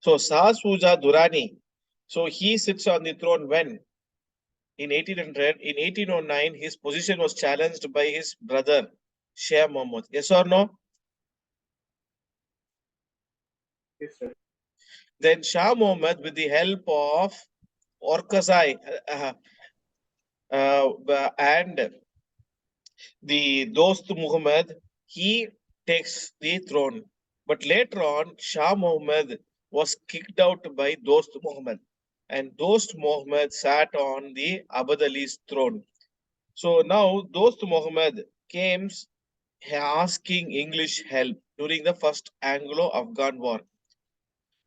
So Shah Shuja Durrani, so he sits on the throne when? In 1800, in 1809, his position was challenged by his brother, Shah Muhammad. Yes or no? Yes, sir. Then Shah Muhammad, with the help of Orkazai and the Dost Muhammad, he takes the throne. But later on, Shah Muhammad was kicked out by Dost Muhammad, and Dost Muhammad sat on the Abd Ali's throne. So now Dost Muhammad came asking English help during the first Anglo-Afghan War.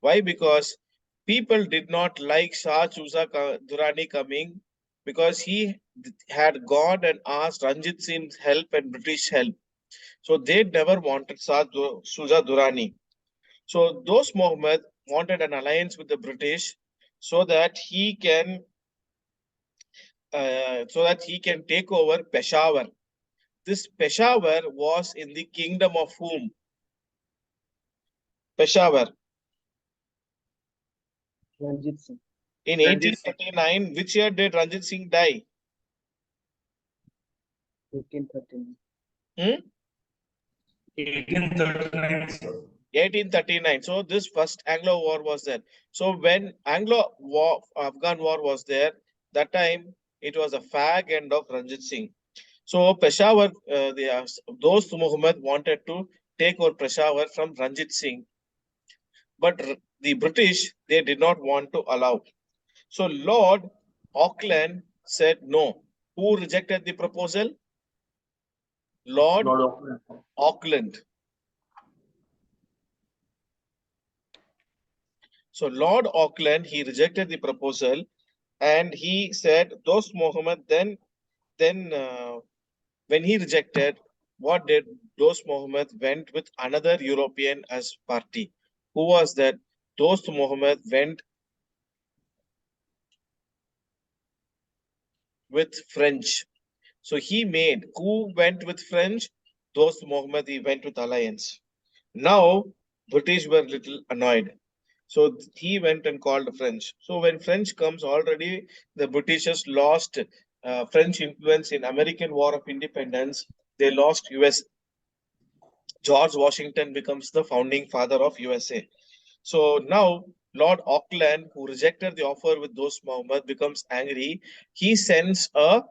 Why? Because people did not like Shah Shuja Durrani coming because he had gone and asked Ranjit Singh's help and British help. So they never wanted Shuja Durrani. So those Muhammad wanted an alliance with the British so that he can take over Peshawar. This Peshawar was in the kingdom of whom? Peshawar. Ranjit Singh. In Ranjit Singh. 1839, which year did Ranjit Singh die? 1839. 1839, sir. 1839. So this first Anglo War was there. So when Afghan War was there, that time it was a fag end of Ranjit Singh. So Peshawar, those Muhammad wanted to take over Peshawar from Ranjit Singh, but the British, they did not want to allow. So Lord Auckland said no. Who rejected the proposal? Lord Lord Auckland. Auckland. So Lord Auckland, he rejected the proposal, and he said, Dost Muhammad, then when he rejected, what did Dost Muhammad went with another European as party? Who was that? Dost Muhammad went with French. So who went with French? Dost Muhammad, he went with alliance. Now, British were little annoyed. So he went and called French. So when French comes, already the Britishers lost French influence in American War of Independence. They lost US. George Washington becomes the founding father of USA. So now Lord Auckland, who rejected the offer with those Muhammad, becomes angry. He sends a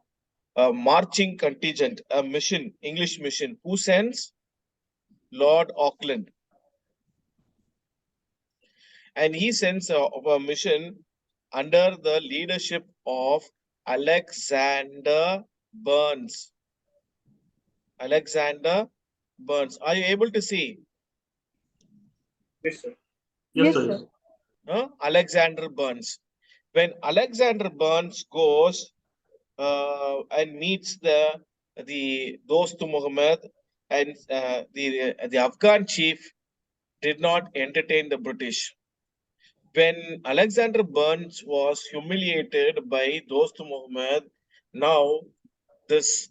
marching contingent, a mission, English mission. Who sends? Lord Auckland. And he sends a mission under the leadership of Alexander Burns. Alexander Burns. Are you able to see? Yes, sir. Yes, sir. Alexander Burns. When Alexander Burns goes and meets the Dost Muhammad, and the Afghan chief did not entertain the British. When Alexander Burns was humiliated by Dost Muhammad, now this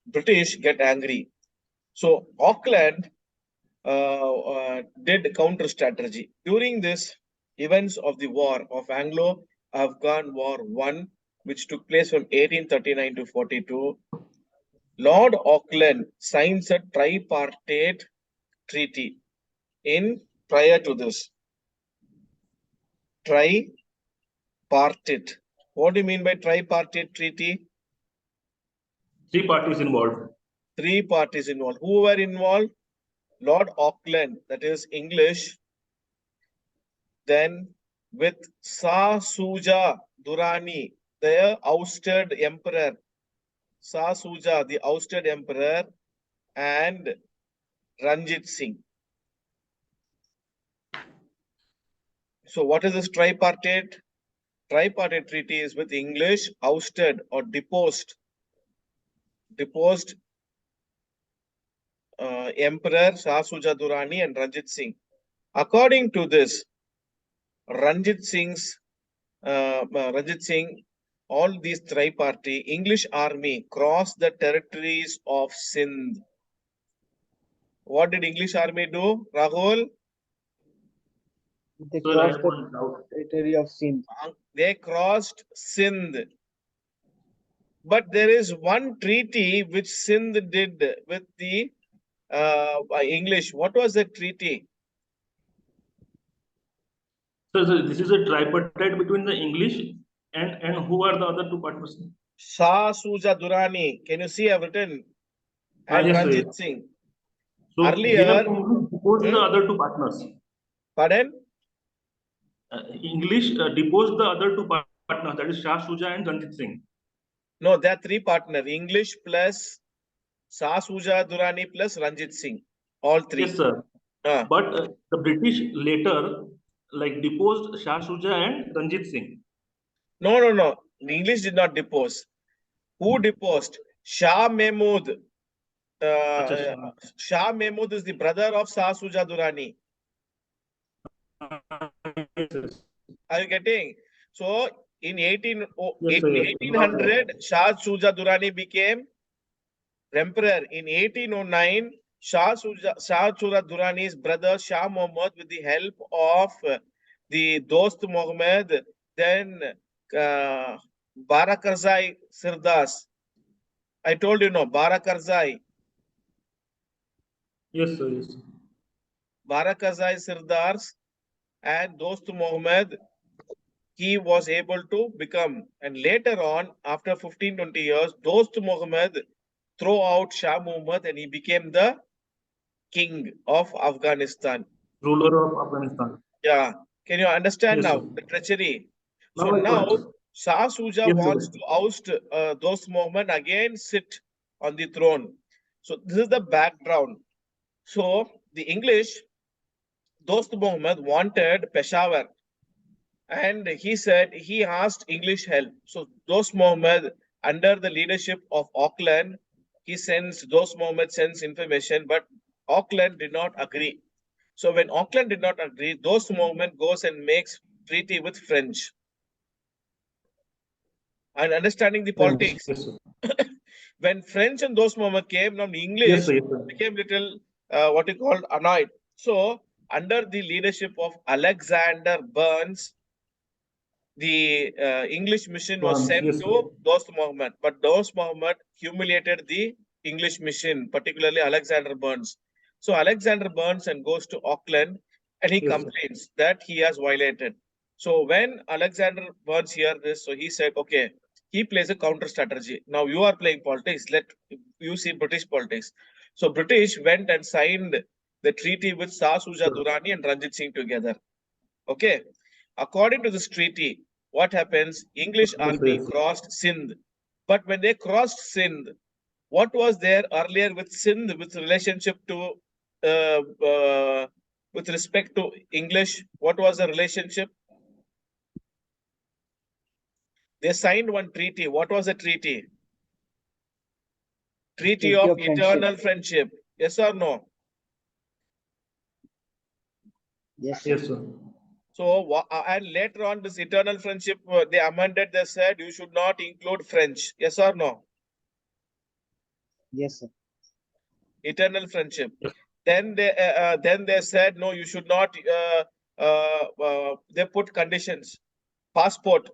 British get angry. So Auckland did counter strategy. During this events of the war of Anglo-Afghan War 1, which took place from 1839 to 42, Lord Auckland signs a tripartite treaty in prior to this. Tripartite. What do you mean by tripartite treaty? Three parties involved. Three parties involved. Who were involved? Lord Auckland, that is English, then with Shah Shuja Durrani, the ousted emperor, Shah Shuja, the ousted emperor, and Ranjit Singh. So what is this tripartite? Tripartite treaty is with English, ousted or deposed Emperor Shah Shuja Durrani and Ranjit Singh. According to this, Ranjit Singh, all these tri-party English army crossed the territories of Sindh. What did English army do, Rahul? They Sir, I crossed have the one doubt. territory of Sindh. They crossed Sindh. But there is one treaty which Sindh did with the English. What was the treaty? Sir, this is a tripartite between the English and who are the other two partners? Shah Suja Durrani. Can you see I've written? And Yes, sir. Ranjit Singh. So here Earlier, deposed the other two partners. pardon? English deposed the other two partners, that is Shah Shuja and Ranjit Singh. No, there are three partners. English plus Shah Suja Durrani plus Ranjit Singh. All three. Yes, sir. Ah. But the British later like deposed Shah Shuja and Ranjit Singh. No. The English did not depose. Who deposed? Shah Mahmud. Acha, Shah Mahmud is the brother of Shah Suja Durrani. yes. Are you getting? So in Yes, sir, yes. 1800, Shah Suja Durrani became emperor. In 1809, Shah Suja Durrani's brother Shah Muhammad, with the help of the Dost Muhammad, then Barakarzai Sirdas. I told you no, Barakarzai. Yes, sir, yes. Barakarzai Sirdars and Dost Muhammad, he was able to become. And later on, after 15-20 years, Dost Muhammad threw out Shah Muhammad and he became the king of Afghanistan. Ruler of Afghanistan. Yeah. Can you understand Yes, now sir. the treachery? Now So I now got it. Shah Suja Yes, wants sir. to oust Dost Muhammad again sit on the throne. So this is the background. So the English, Dost Muhammad wanted Peshawar, and he said he asked English help. So Dost Muhammad, under the leadership of Auckland, Dost Muhammad sends information, but Auckland did not agree. So when Auckland did not agree, Dost Muhammad goes and makes treaty with French. And understanding the French. politics, Yes, sir. when French and Dost Muhammad came, now Yes, English sir, yes, sir. became little what you call annoyed. So under the leadership of Alexander Burns, the English mission was sent Yes, to sir. Dost Muhammad, but Dost Muhammad humiliated the English mission, particularly Alexander Burns. So Alexander Burns and goes to Auckland and he Yes, sir. complains that he has violated. So when Alexander Burns heard this, so he said, okay, he plays a counter strategy. Now you are playing politics. Let you see British politics. So British went and signed the treaty with Shah Suja Sure. Durrani and Ranjit Singh together. Okay. According to this treaty, what happens? English Yes, sir, army yes, sir. crossed Sindh. But when they crossed Sindh, what was there earlier with Sindh with relationship to with respect to English? What was the relationship? They signed one treaty. What was the treaty? Treaty Treaty of of Friendship. Eternal Friendship. Yes or no? Yes, sir. Yes, sir. So, and later on, this eternal friendship, they amended, they said you should not include French. Yes or no? Yes, sir. Eternal friendship. Yes. Then they said no, you should not. They put conditions. Passport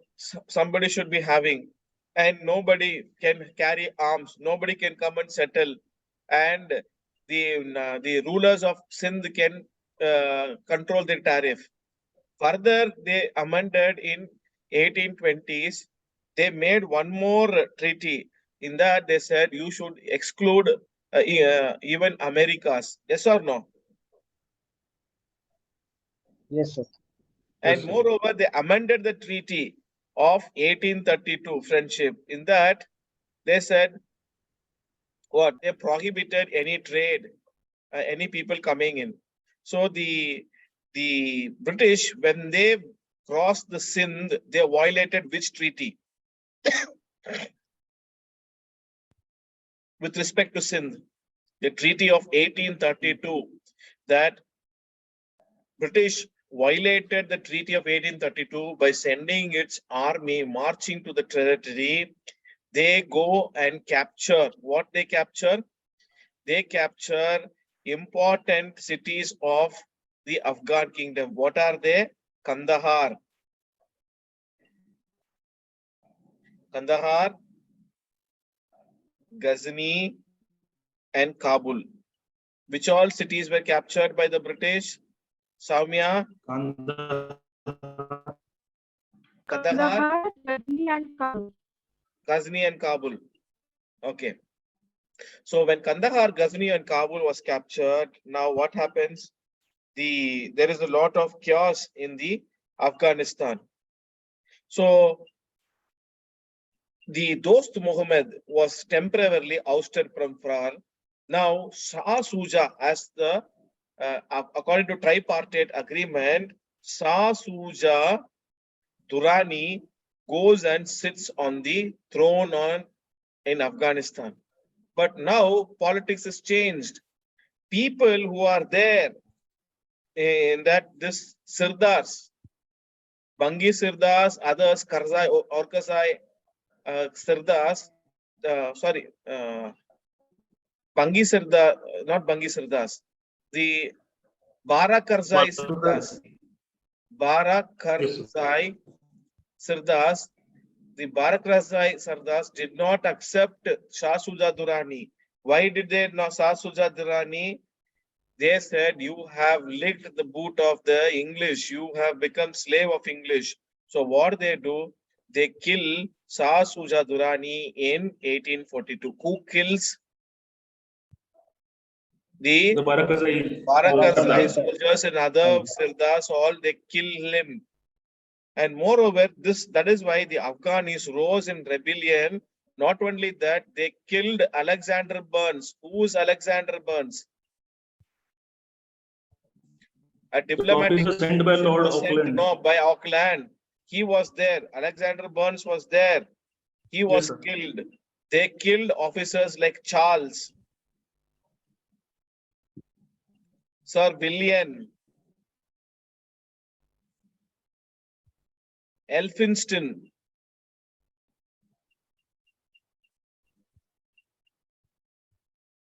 somebody should be having, and nobody can carry arms. Nobody can come and settle, and the rulers of Sindh can control the tariff. Further, they amended in 1820s. They made one more treaty. In that, they said you should exclude even Americas. Yes or no? Yes, sir. And Yes, sir. moreover, they amended the treaty of 1832 friendship. In that, they said what? They prohibited any trade, any people coming in. So the British, when they crossed the Sindh, they violated which treaty? With respect to Sindh, the Treaty of 1832, that British violated the Treaty of 1832 by sending its army marching to the territory. They go and capture what they capture. They capture important cities of the Afghan kingdom. What are they? Kandahar, Ghazni, and Kabul. Which all cities were captured by the British? Soumya, Kandahar. Kandahar, Ghazni, and Kabul. Ghazni, and Kabul. Okay. So when Kandahar, Ghazni, and Kabul was captured, now what happens? There is a lot of chaos in the Afghanistan. So the Dost Muhammad was temporarily ousted from power. Now Shah Shuja, as the according to tripartite agreement, Shah Shuja Durrani goes and sits on the throne in Afghanistan. But now politics has changed. People who are there in that this Sirdars, Bangi Sirdars, others, Karzai, Orkazai, Sirdars, Bangi Sirdar, not Bangi Sirdars, the Bara Karzai Sirdars, Bara Karzai Sirdars, the Bara Karzai Sirdars did not accept Shah Shuja Durrani. Why did they not? Shah Shuja Durrani, they said, you have licked the boot of the English. You have become slave of English. So what they do? They kill Shah Shuja Durrani in 1842. Who kills? The Barakazai soldiers and other Sirdars, all they kill him. And moreover, that is why the Afghanis rose in rebellion. Not only that, they killed Alexander Burns. Who is Alexander Burns? A diplomatic sent by Lord Auckland. No, by Auckland. He was there. Alexander Burns was there. He was killed. They killed officers like Charles, Sir William, Elphinstone.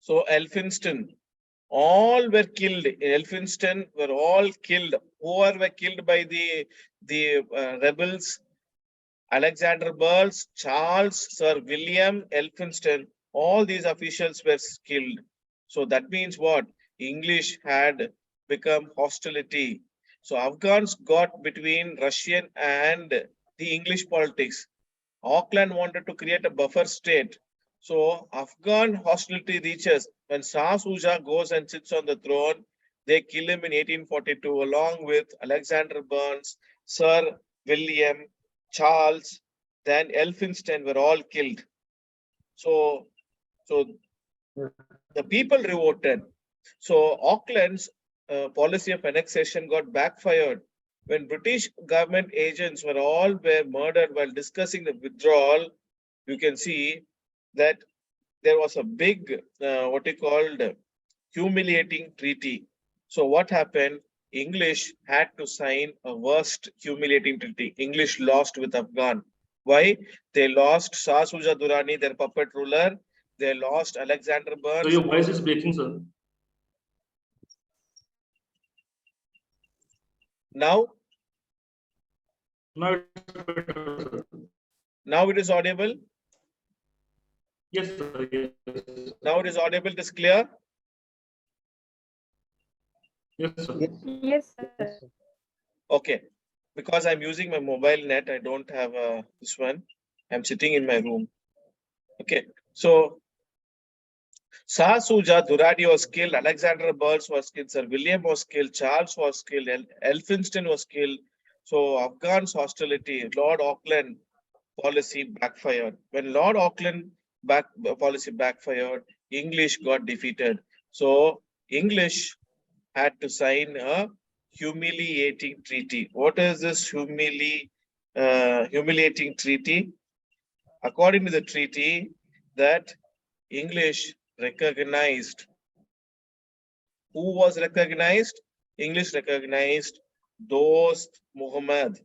So Elphinstone, all were killed. Elphinstone were all killed. Who were killed by the rebels? Alexander Burns, Charles, Sir William, Elphinstone. All these officials were killed. So that means what? English had become hostility. So Afghans got between Russian and the English politics. Auckland wanted to create a buffer state. So Afghan hostility reaches when Shah Shuja goes and sits on the throne. They kill him in 1842 along with Alexander Burns, Sir William, Charles, then Elphinstone were all killed. So the people revolted. So Auckland's policy of annexation got backfired. When British government agents were murdered while discussing the withdrawal, you can see that there was a big, humiliating treaty. So what happened? English had to sign a worst humiliating treaty. English lost with Afghan. Why? They lost Shah Shuja Durrani, their puppet ruler. They lost Alexander Burns. So your voice is breaking, sir. Now? Now it's better, sir. Now it is audible? Yes, sir. Yes. Now it is audible, it is clear? Yes, sir. Yes, sir. Okay. Because I'm using my mobile net, I don't have this one. I'm sitting in my room. Okay. So Shah Shuja Durrani was killed, Alexander Burns was killed, Sir William was killed, Charles was killed, Elphinstone was killed. So Afghan's hostility, Lord Auckland policy backfired. When Lord Auckland policy backfired, English got defeated. So English had to sign a humiliating treaty. What is this humiliating treaty? According to the treaty, that English recognized. Who was recognized? English recognized Dost Muhammad.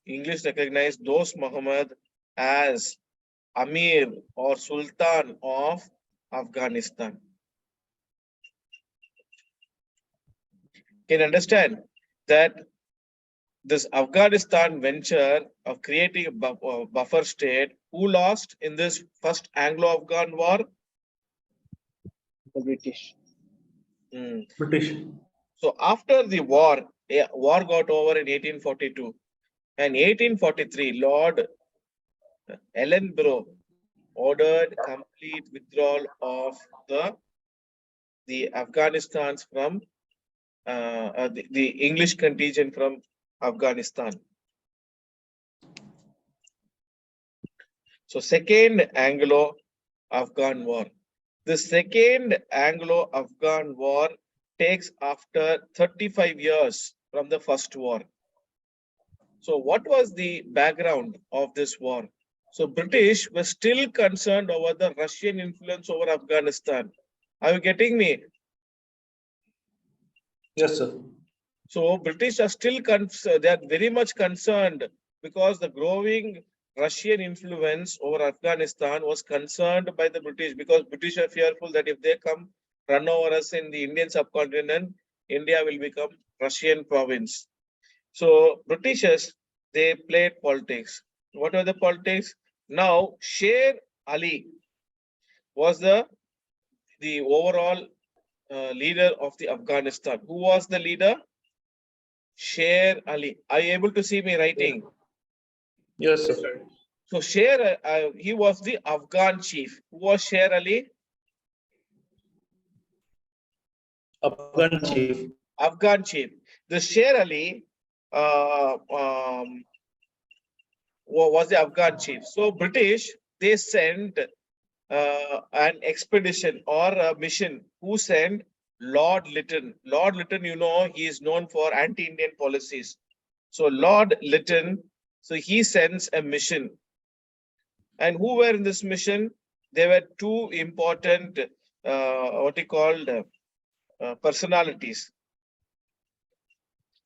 English recognized Dost Muhammad as Amir or Sultan of Afghanistan. Can you understand that this Afghanistan venture of creating a buffer state, who lost in this first Anglo-Afghan war? The British. Hmm. British. So after the war, a war got over in 1842. And 1843, Lord Ellenborough ordered complete withdrawal of the Afghanistan's from the English contingent from Afghanistan. So second Anglo-Afghan war. The second Anglo-Afghan war takes after 35 years from the first war. So what was the background of this war? So British were still concerned over the Russian influence over Afghanistan. Are you getting me? Yes, sir. So British are still they are very much concerned because the growing Russian influence over Afghanistan was concerned by the British, because British are fearful that if they come run over us in the Indian subcontinent, India will become Russian province. So Britishers, they played politics. What are the politics? Now Sher Ali was the overall leader of the Afghanistan. Who was the leader? Sher Ali. Are you able to see me writing? Yes, sir. So Sher, he was the Afghan chief. Who was Sher Ali? Afghan chief. Afghan chief. The Sher Ali was the Afghan chief. So British, they sent an expedition or a mission. Who sent? Lord Lytton. Lord Lytton, you know, he is known for anti-Indian policies. So Lord Lytton, so he sends a mission. And who were in this mission? There were two important, personalities.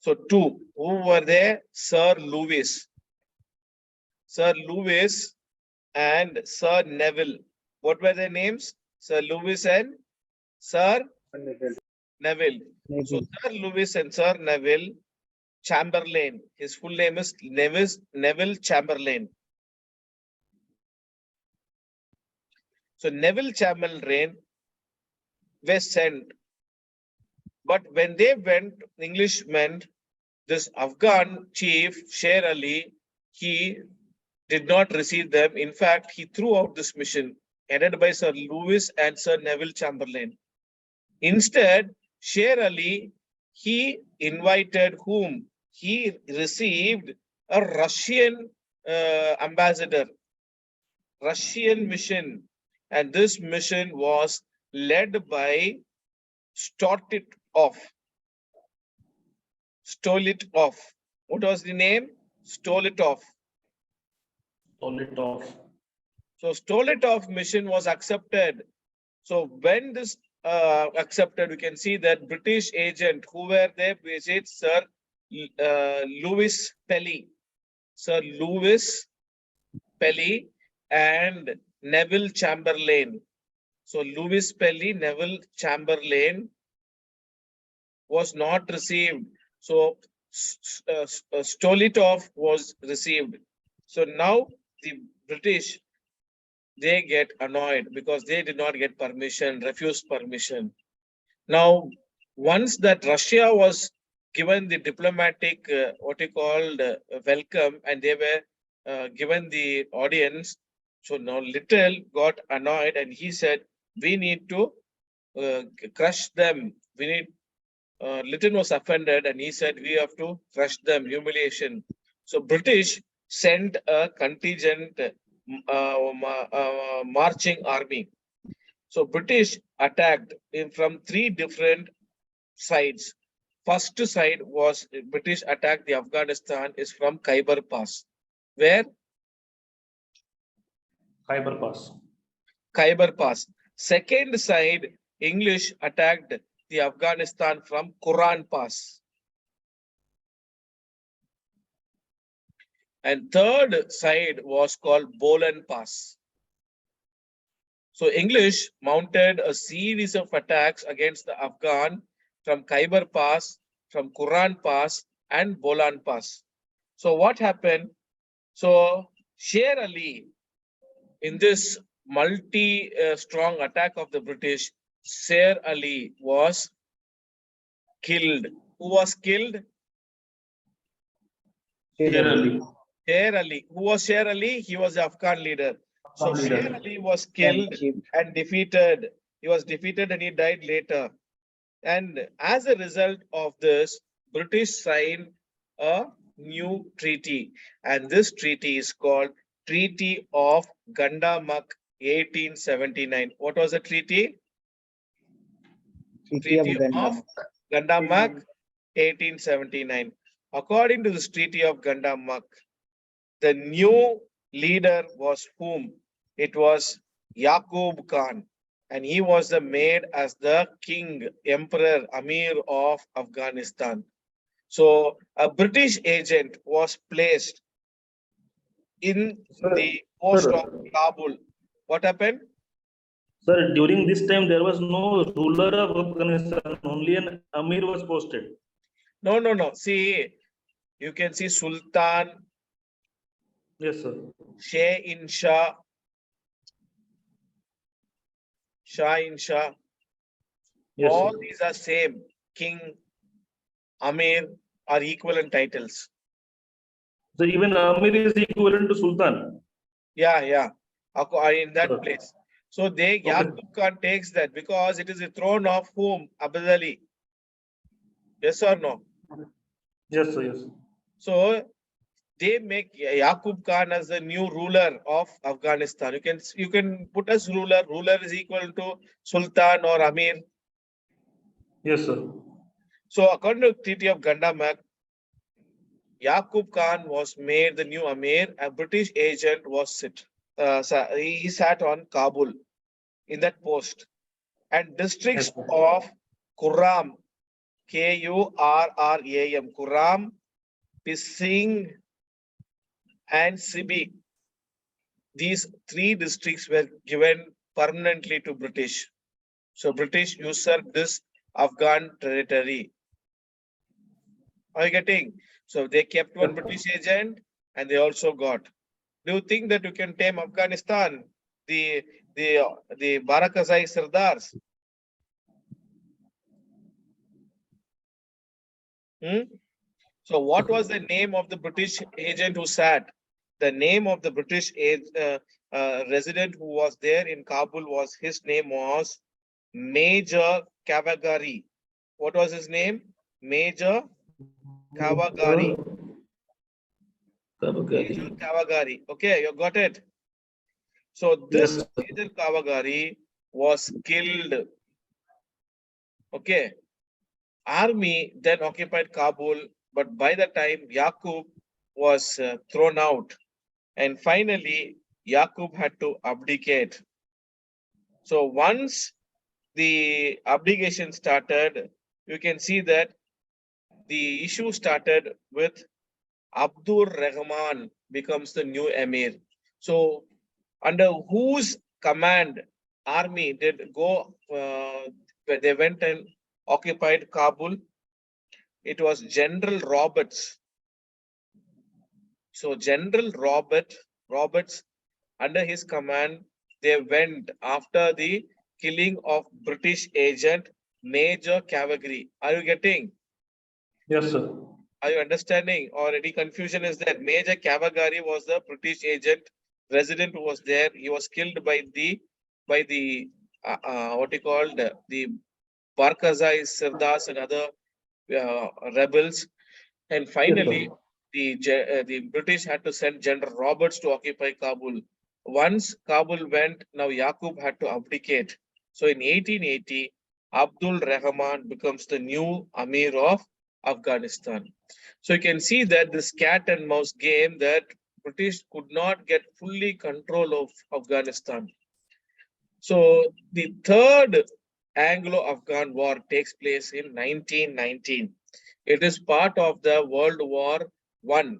So two, who were there? Sir Lewis. Sir Lewis and Sir Neville. What were their names? Sir Lewis and Sir Neville. So Sir Lewis and Sir Neville Chamberlain. His full name is Neville Chamberlain. So Neville Chamberlain were sent. But when they went, English meant this Afghan chief, Sher Ali, he did not receive them. In fact, he threw out this mission headed by Sir Lewis and Sir Neville Chamberlain. Instead, Sher Ali, he invited whom? He received a Russian ambassador, Russian mission. And this mission was led by Stolitov. Stolitov. What was the name? Stolitov. Stolitov. So Stolitov mission was accepted. So when this accepted, we can see that British agent who were there visit Sir Lewis Pelly. Sir Lewis Pelly and Neville Chamberlain. So Lewis Pelly, Neville Chamberlain was not received. So Stolitov was received. So now the British, they get annoyed because they did not get permission, refused permission. Now, once that Russia was given the diplomatic, welcome, and they were given the audience, so now Little got annoyed and he said, we need to crush them. We need, Lytton was offended and he said, we have to crush them, humiliation. So British sent a contingent marching army. So British attacked from three different sides. First side was British attacked the Afghanistan is from Khyber Pass. Where? Khyber Pass. Khyber Pass. Second side, English attacked the Afghanistan from Quran Pass. And third side was called Bolan Pass. So English mounted a series of attacks against the Afghan from Khyber Pass from Quran Pass and Bolan Pass. So what happened? So Sher Ali, in this multi-strong attack of the British, Sher Ali was killed. Who was killed? Sher Ali. Sher Ali. Who was Sher Ali? He was the Afghan leader. So Leader. Sher Ali was killed and defeated. He was defeated and he died later. And as a result of this, British signed a new treaty. And this treaty is called Treaty of Gandamak 1879. What was the treaty? Treaty of Gandamak 1879. According to this Treaty of Gandamak, the new leader was whom? It was Yaqub Khan, and he was made as the king, emperor, Amir of Afghanistan. So a British agent was placed in the post of Kabul. What happened? Sir, during this time there was no ruler of Afghanistan, only an Amir was posted. No. See, you can see Sultan, Yes, sir. Shah in Shah, Yes, all sir. these are same. King, Amir are equivalent titles. So even Amir is equivalent to Sultan. Yeah. In that Sure. place. So Yaqub Khan takes that because it is the throne of whom? Abd Ali. Yes or no? Yes, sir. Yes. So they make Yaqub Khan as the new ruler of Afghanistan. You can put as ruler. Ruler is equal to Sultan or Amir. Yes, sir. So according to Treaty of Gandamak, Yaqub Khan was made the new Amir. A British agent was he sat on Kabul in that post. And districts Yes, of Kurram, Kurram, Kurram, Pising, and Sibi. These three districts were given permanently to British. So British usurped this Afghan territory. Are you getting? So they kept one British agent and they also got. Do you think that you can tame Afghanistan? The Barakazai Sardars. So what was the name of the British agent who sat? The name of the British resident who was there in Kabul was, his name was Major Kavagari. What was his name? Major Kavagari. Major Kavagari. Okay, you got it. So this Major Kavagari was killed. Okay. Army then occupied Kabul, but by the time Yaqub was thrown out, and finally Yaqub had to abdicate. So once the abdication started, you can see that the issue started with Abdur Rahman becomes the new emir. So under whose command army did go, they went and occupied Kabul? It was General Roberts. So General Roberts, under his command, they went after the killing of British agent Major Cavalry. Are you getting? Yes, sir. Are you understanding? Or any confusion is that Major Cavalry was the British agent resident who was there. He was killed by the what he called the Barkazai Sardars and other rebels. And finally, the British had to send General Roberts to occupy Kabul. Once Kabul went, now Yaqub had to abdicate. So in 1880, Abdul Rahman becomes the new Amir of Afghanistan. So you can see that this cat and mouse game, that British could not get fully control of Afghanistan. So the third Anglo-Afghan war takes place in 1919. It is part of the World War I.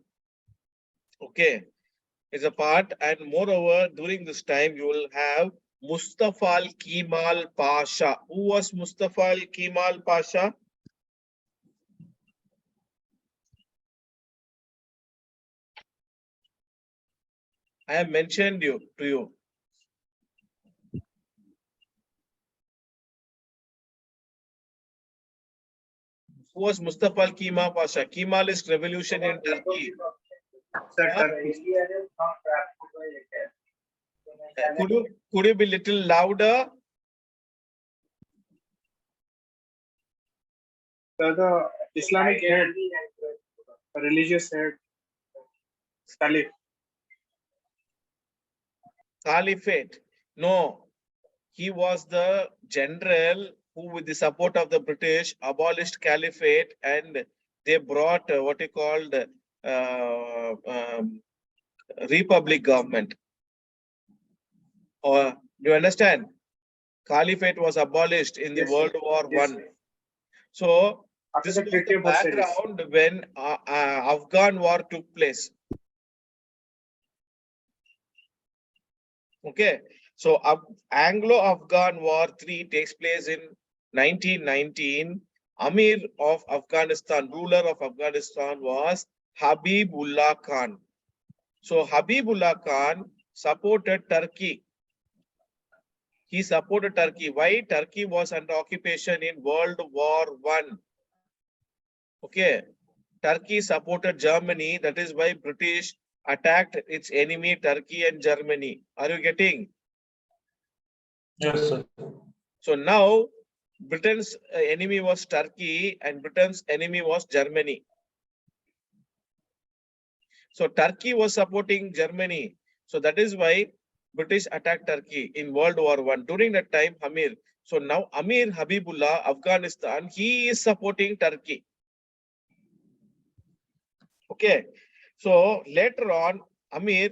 Okay, it's a part, and moreover, during this time, you will have Mustafa al-Kemal Pasha. Who was Mustafa al-Kemal Pasha? I have mentioned to you. Who was Mustafa al-Kemal Pasha? Kemalist revolution in Turkey. Could you be little louder? The Islamic head, religious head, Caliph. Caliphate. No, he was the general who, with the support of the British, abolished caliphate and they brought what he called republic government. Or do you understand? Caliphate was abolished in the Yes, World sir. War Yes, I. sir. So After this the was Treaty the of Versailles. background when Afghan war took place. Okay, so Anglo-Afghan War 3 takes place in 1919. Amir of Afghanistan, ruler of Afghanistan, was Habibullah Khan. So Habibullah Khan supported Turkey. He supported Turkey. Why? Turkey was under occupation in World War I. Okay, Turkey supported Germany. That is why British attacked its enemy Turkey and Germany. Are you getting? Yes, sir. So now Britain's enemy was Turkey and Britain's enemy was Germany. So Turkey was supporting Germany. So that is why British attacked Turkey in World War I. During that time, Amir. So now Amir Habibullah, Afghanistan, he is supporting Turkey. Okay. So later on, Amir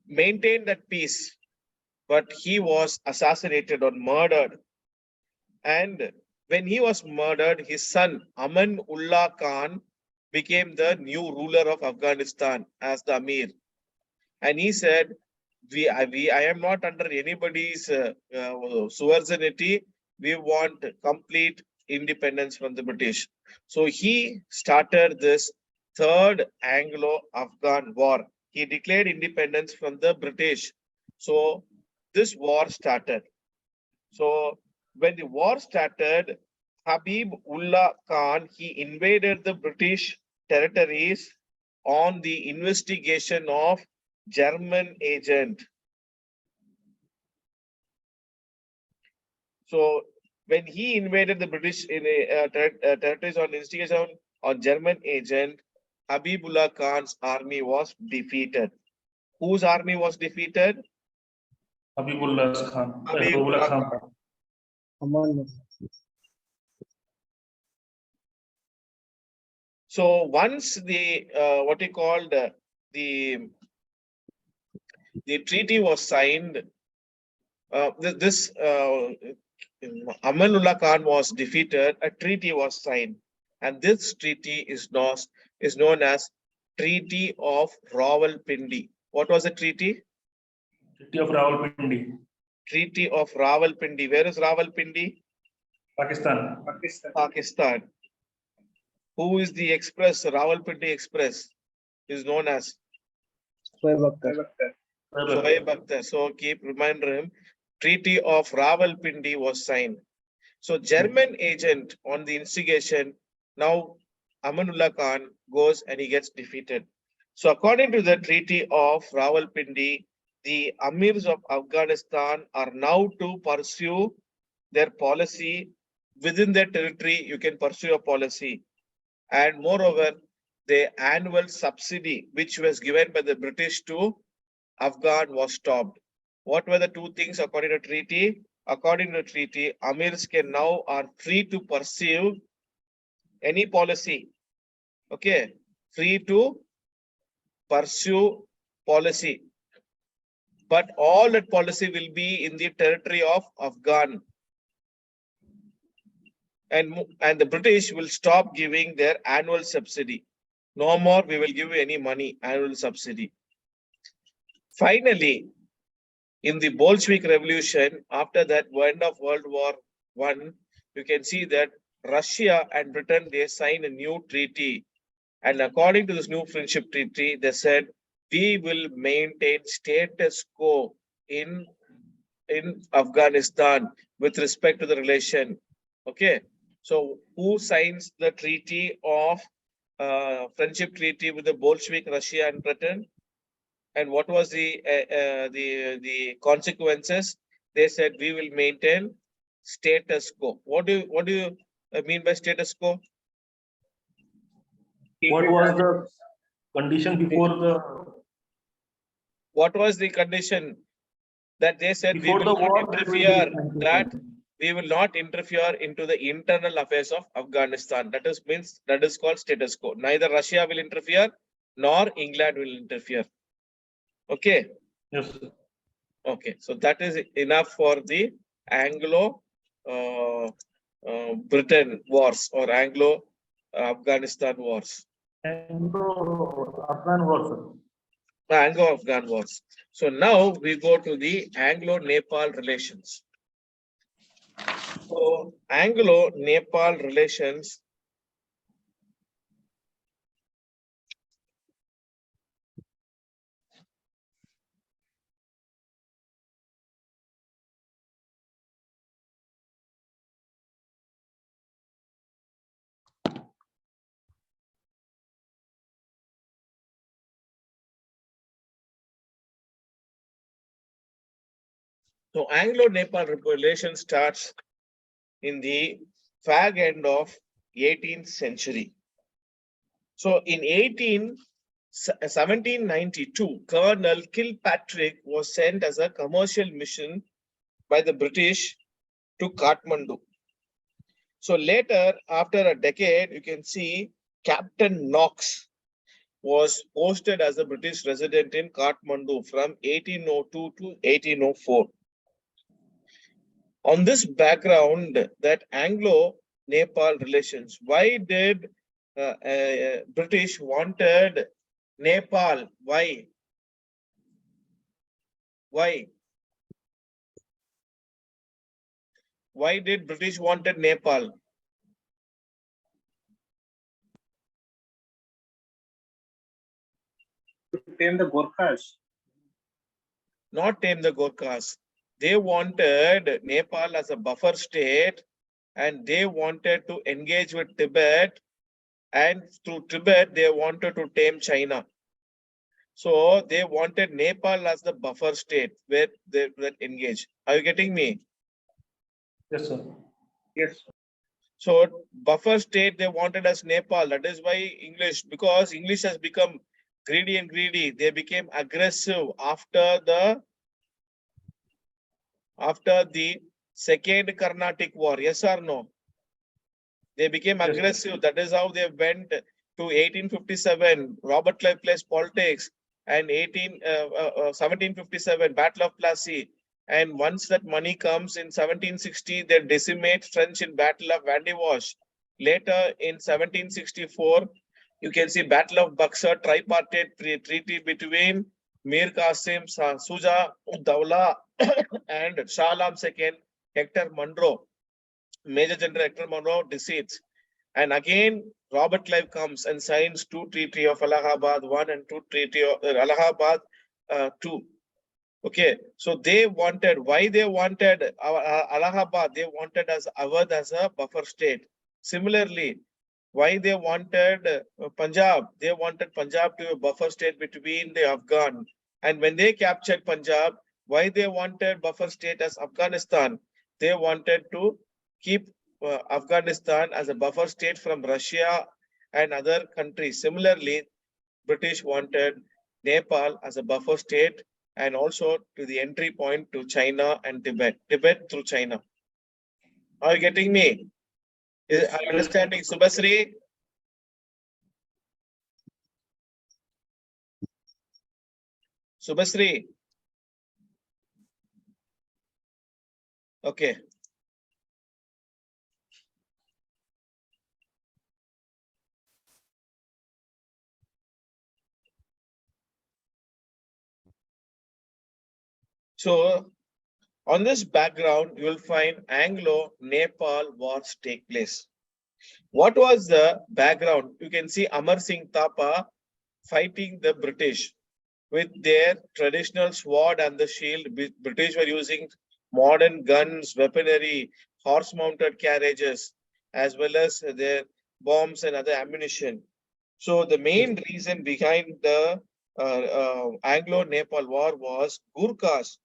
maintained that peace, but he was assassinated or murdered. And when he was murdered, his son Aman Ullah Khan became the new ruler of Afghanistan as the Amir. And he said, I am not under anybody's sovereignty. We want complete independence from the British. So he started this third Anglo-Afghan war. He declared independence from the British. So this war started. So when the war started, Habib Ullah Khan, he invaded the British territories on the investigation of German agent. So when he invaded the British in territories on instigation on German agent, Habibullah Khan's army was defeated. Whose army was defeated? Habibullah Khan. Habibullah Khan. Aman. So once the what he called the treaty was signed, this Amanullah Khan was defeated, a treaty was signed. And this treaty is known as Treaty of Rawalpindi. What was the treaty? Treaty of Rawalpindi, Treaty of Rawalpindi. Where is Rawalpindi? Pakistan. Pakistan. Who is the express? Rawalpindi Express is known as Shoaib Akhtar. Shoaib Akhtar. So keep reminder him. Treaty of Rawalpindi was signed. So German agent on the instigation, now Amanullah Khan goes and he gets defeated. So according to the Treaty of Rawalpindi, the Amirs of Afghanistan are now to pursue their policy within their territory. You can pursue a policy. And moreover, the annual subsidy which was given by the British to Afghan was stopped. What were the two things according to treaty? According to treaty, Amirs can now are free to pursue any policy. Okay, free to pursue policy. But all that policy will be in the territory of Afghan. And the British will stop giving their annual subsidy. No more we will give you any money, annual subsidy. Finally, in the Bolshevik Revolution, after that end of World War I, you can see that Russia and Britain, they signed a new treaty. And according to this new friendship treaty, they said we will maintain status quo in Afghanistan with respect to the relation. Okay. So who signs the treaty of friendship treaty with the Bolshevik Russia and Britain? And what was the consequences? They said we will maintain status quo. What do you mean by status quo? What was the condition before the What was the condition that they said we before the will not war? That will interfere, be that we will not interfere into the internal affairs of Afghanistan. That is called status quo. Neither Russia will interfere nor England will interfere. Okay. yes, sir. Okay. So that is enough for the Anglo Britain wars or Anglo Afghanistan wars. Anglo-Afghan war, sir. Anglo-Afghan wars. So now we go to the Anglo-Nepal relations. So Anglo-Nepal relations. So Anglo-Nepal relations starts in the fag end of 18th century. So in 1792, Colonel Kilpatrick was sent as a commercial mission by the British to Kathmandu. So later, after a decade, you can see Captain Knox was posted as a British resident in Kathmandu from 1802 to 1804. On this background, that Anglo-Nepal relations, why did British wanted Nepal? Why? Why? Why did British wanted Nepal? To tame the Gorkhas. Not tame the Gorkhas. They wanted Nepal as a buffer state, and they wanted to engage with Tibet, and through Tibet they wanted to tame China. So they wanted Nepal as the buffer state where they will engage. Are you getting me? Yes, sir. Yes. So buffer state they wanted as Nepal. That is why English, because English has become greedy and greedy. They became aggressive after the Second Carnatic War. Yes or no? They became Yes, sir. aggressive. That is how they went to 1857. Robert Clive plays politics, and 1757 Battle of Plassey. And once that money comes in 1760, they decimate French in Battle of Vandewash. Later in 1764, you can see Battle of Buxar, tripartite treaty between Mir Qasim, Suja Dawla, and Shah Alam II, Hector Munro. Major General Hector Munro deceased. And again, Robert Clive comes and signs two Treaty of Allahabad 1 and 2 Treaty of Allahabad 2. Okay, so they wanted, why they wanted Allahabad? They wanted as Awadh as a buffer state. Similarly, why they wanted Punjab? They wanted Punjab to be a buffer state between the Afghan. And when they captured Punjab, why they wanted buffer state as Afghanistan? They wanted to keep Afghanistan as a buffer state from Russia and other countries. Similarly, British wanted Nepal as a buffer state and also to the entry point to China and Tibet. Tibet through China. Are you getting me? Are you understanding, Subhasri? Subhasri. Okay. So on this background, you will find Anglo-Nepal wars take place. What was the background? You can see Amar Singh Thapa fighting the British. with their traditional sword and the shield. British were using modern guns, weaponry, horse-mounted carriages, as well as their bombs and other ammunition. So the main reason behind the Anglo-Nepal War was Gurkhas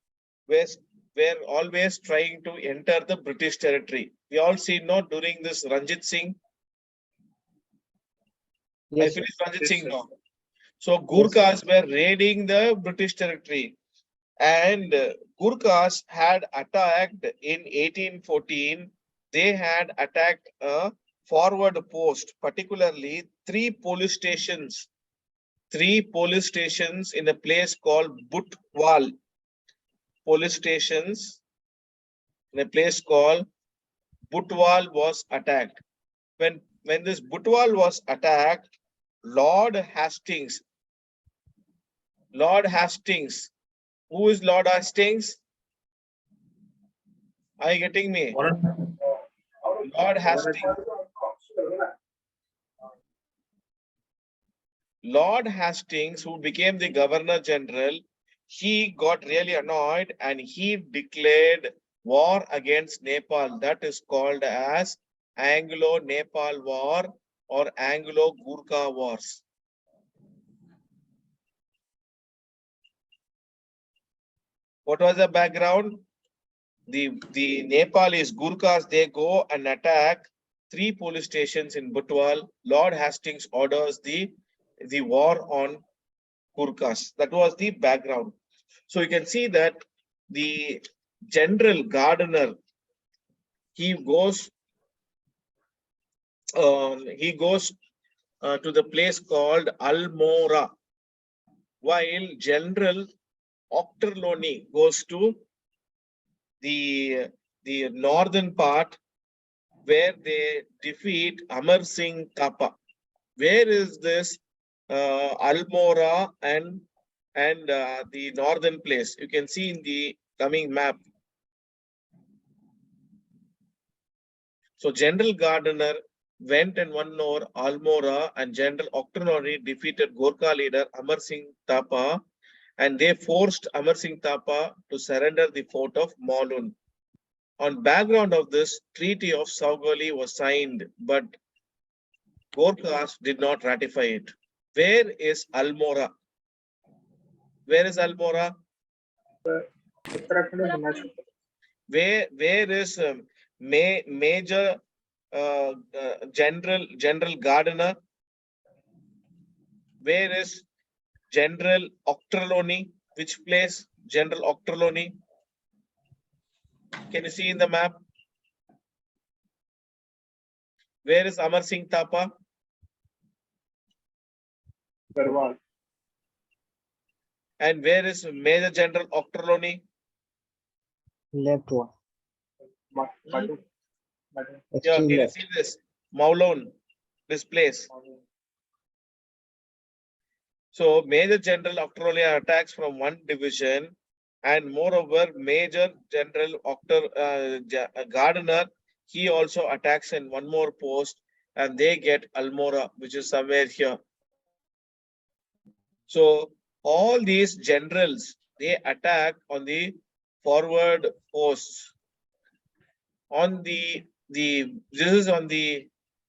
were always trying to enter the British territory. We all see not during this Ranjit Singh. I Yes, sir. finished Ranjit Yes, Singh sir. now. So Gurkhas were raiding the British territory, and Gurkhas had attacked in 1814. They had attacked a forward post, particularly three police stations in a place called Butwal. Police stations in a place called Butwal was attacked. When this Butwal was attacked, Lord Hastings, who is Lord Hastings? Are you getting me? Lord Hastings. Lord Hastings, who became the Governor General, he got really annoyed and he declared war against Nepal. That is called as Anglo-Nepal War or Anglo-Gurkha Wars. What was the background? The Nepalese Gurkhas, they go and attack three police stations in Butwal. Lord Hastings orders the war on Gurkhas. That was the background. So you can see that the General Gardiner, he goes to the place called Almora, while General Ochterlony goes to the northern part where they defeat Amar Singh Thapa. Where is this Almora and the northern place? You can see in the coming map. So General Gardiner went and won over Almora, and General Ochterlony defeated Gorkha leader Amar Singh Thapa, and they forced Amar Singh Thapa to surrender the fort of Maulun. On background of this, Treaty of Saugoli was signed, but Gorkhas did not ratify it. Where is Almora? Where is Almora? Uttarakhand and Himachal. Where is Major General Gardiner? Where is General Ochterlony? Which place? General Ochterlony? Can you see in the map? Where is Amar Singh Thapa? Garhwal. And where is Major General Ochterlony? Left one. Badu. Yeah, Extreme can you left. see this? Maulon, this place. So Major General Ochterlony attacks from one division, and moreover, Major General Gardiner, he also attacks in one more post, and they get Almora, which is somewhere here. So all these generals, they attack on the forward posts. On this is on the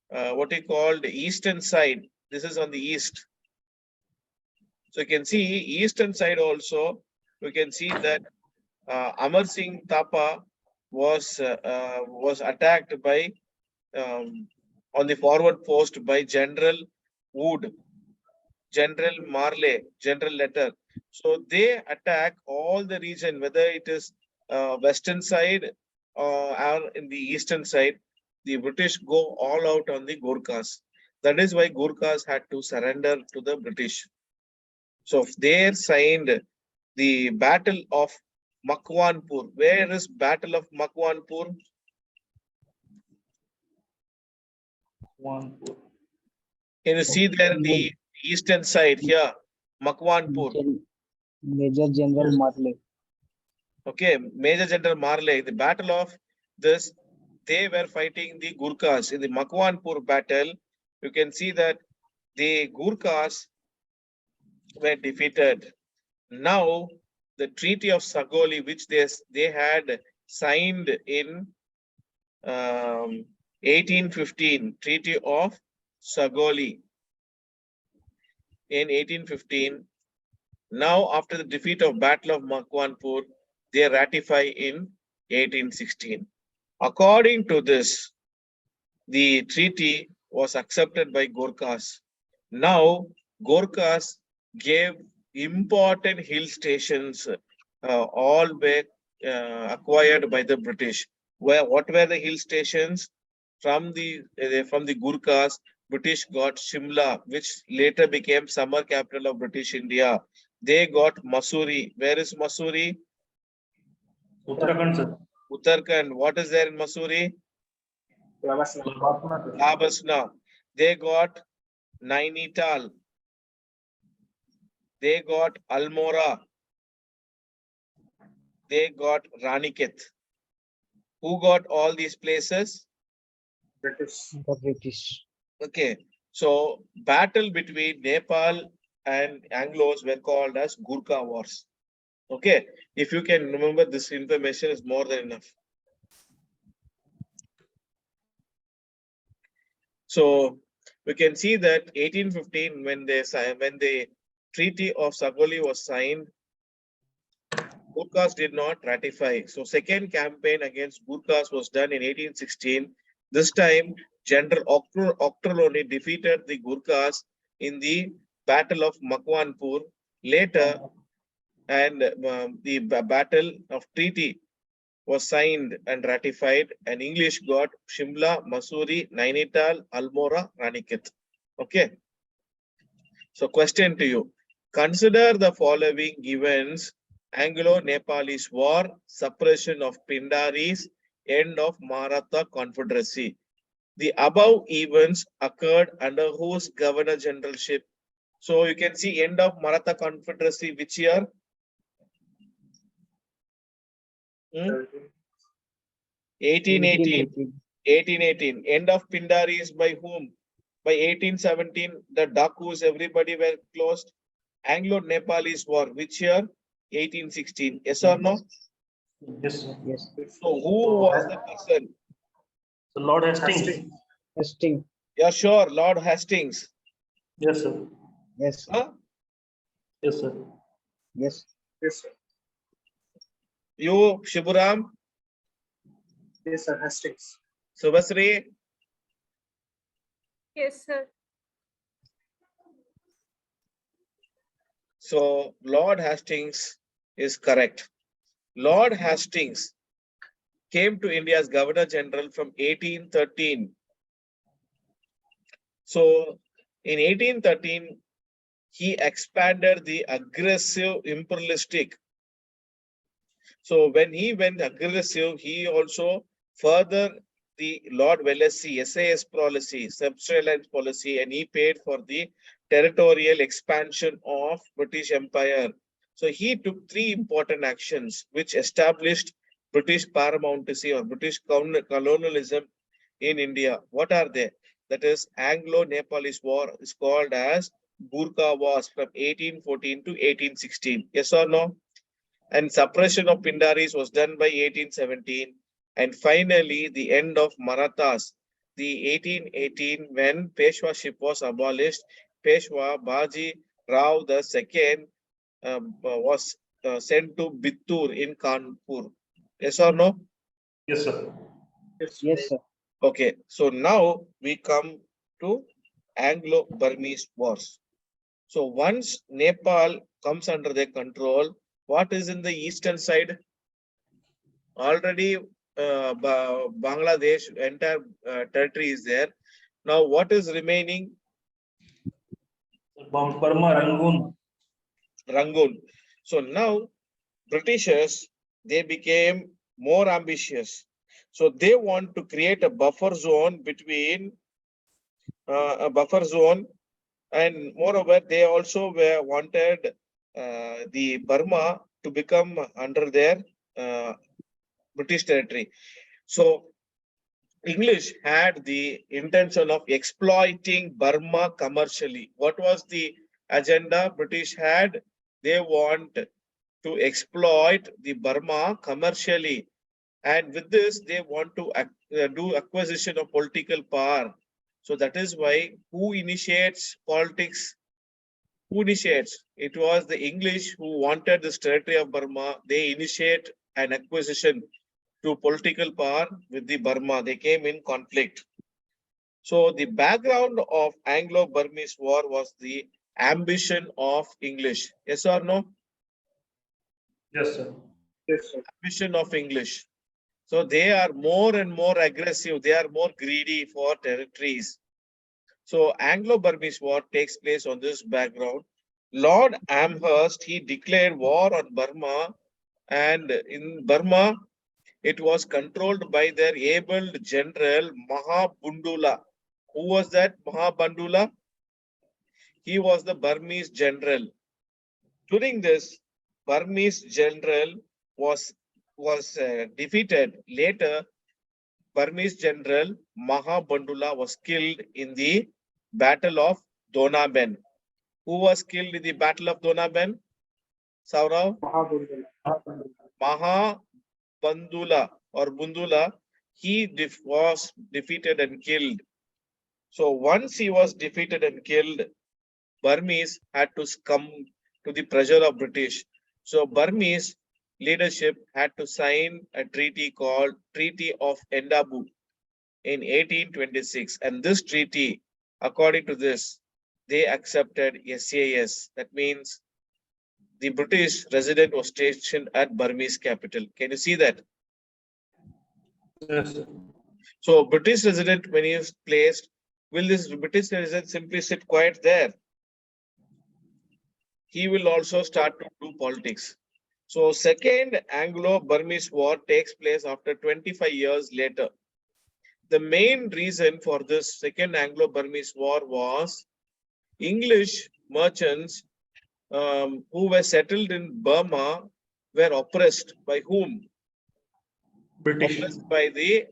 what you call the eastern side. This is on the east. So you can see eastern side also. We can see that Amar Singh Thapa was attacked by on the forward post by General Wood, General Marley, General Letter. So they attack all the region, whether it is western side or in the eastern side. The British go all out on the Gurkhas. That is why Gurkhas had to surrender to the British. So they signed the Battle of Makwanpur. Where is Battle of Makwanpur? Can you see there the eastern side here? Makwanpur. Major General Marley. Okay, Major General Marley. The battle of this, they were fighting the Gurkhas. In the Makwanpur battle, you can see that the Gurkhas were defeated. Now, the Treaty of Sagoli, which they had signed in 1815, Treaty of Sagoli in 1815. Now, after the defeat of Battle of Makwanpur, they ratify in 1816. According to this, the treaty was accepted by Gorkhas. Now, Gorkhas gave important hill stations, all were acquired by the British. What were the hill stations? From the Gurkhas, British got Shimla, which later became summer capital of British India. They got Mussoorie. Where is Mussoorie? Uttarakhand, sir. Uttarakhand. What is there in Mussoorie? Lavasna. Labasna. They got Nainital. They got Almora. They got Raniket. Who got all these places? British. The British. Okay. So battle between Nepal and Anglos were called as Gurkha Wars. Okay. If you can remember, this information is more than enough. So we can see that 1815, when the Treaty of Sagoli was signed, Gurkhas did not ratify. So second campaign against Gurkhas was done in 1816. This time, General Oktraloni defeated the Gurkhas in the Battle of Makwanpur. Later, and the Battle of Treaty was signed and ratified, and English got Shimla, Mussoorie, Nainital, Almora, Raniket. Okay. So question to you. Consider the following events: Anglo-Nepalese War, suppression of Pindaris, end of Maratha Confederacy. The above events occurred under whose governor generalship? So you can see end of Maratha Confederacy, which year? 1818. 1818. End of Pindaris by whom? By 1817, the Dakus, everybody were closed. Anglo-Nepalese War, which year? 1816. Yes or no? Yes, sir. Yes. So who was the person? So Lord Hastings. Hastings. Hastings. You're sure, Lord Hastings? Yes, sir. Yes. Huh? Yes, sir. Yes. Yes, sir. You, Shiburam, Yes, sir. Hastings. Subhasri? Yes, sir. So Lord Hastings is correct. Lord Hastings came to India as Governor General from 1813. So in 1813, he expanded the aggressive imperialistic. So when he went aggressive, he also further the Lord Wellesley SAS policy, subservience policy, and he paid for the territorial expansion of British Empire. So he took three important actions which established British paramountcy or British colonialism in India. What are they? That is Anglo-Nepalese War is called as Gurkha Wars from 1814 to 1816. Yes or no? And suppression of Pindaris was done by 1817. And finally, the end of Marathas, the 1818, when Peshwaship was abolished, Peshwa Baji Rao II was sent to Bittur in Kanpur. Yes or no? Yes, sir. Yes, sir. Okay, so now we come to Anglo-Burmese Wars. So once Nepal comes under their control, what is in the eastern side? Already Bangladesh, entire territory is there. Now what is remaining? Burma, Rangoon. Rangoon. So now Britishers, they became more ambitious. So they want to create a buffer zone between and moreover, they also wanted the Burma to become under their British territory. So English had the intention of exploiting Burma commercially. What was the agenda British had? they want to exploit the Burma commercially. And with this, they want to do acquisition of political power. So that is why who initiates politics? Who initiates? It was the English who wanted this territory of Burma. They initiate an acquisition to political power with the Burma. They came in conflict. So the background of Anglo-Burmese war was the ambition of English. Yes or no? Yes, sir. Yes, sir. Ambition of English. So they are more and more aggressive. They are more greedy for territories. So Anglo-Burmese war takes place on this background. Lord Amherst, he declared war on Burma, and in Burma, it was controlled by their able general Mahabundula. Who was that Mahabundula? He was the Burmese general. During this, Burmese general was defeated. Later, Burmese general Mahabundula was killed in the Battle of Donaben. Who was killed in the Battle of Donaben? Saurav? Mahabundula or Bundula. He was defeated and killed. So once he was defeated and killed, Burmese had to succumb to the pressure of British. So Burmese leadership had to sign a treaty called Treaty of Endabu in 1826. And this treaty, according to this, they accepted SAS. That means the British resident was stationed at Burmese capital. Can you see that? Yes, sir. So British resident, when he is placed, will this British resident simply sit quiet there? He will also start to do politics. So second Anglo-Burmese war takes place after 25 years later. The main reason for this second Anglo-Burmese war was English merchants who were settled in Burma were oppressed by whom? British. Oppressed by the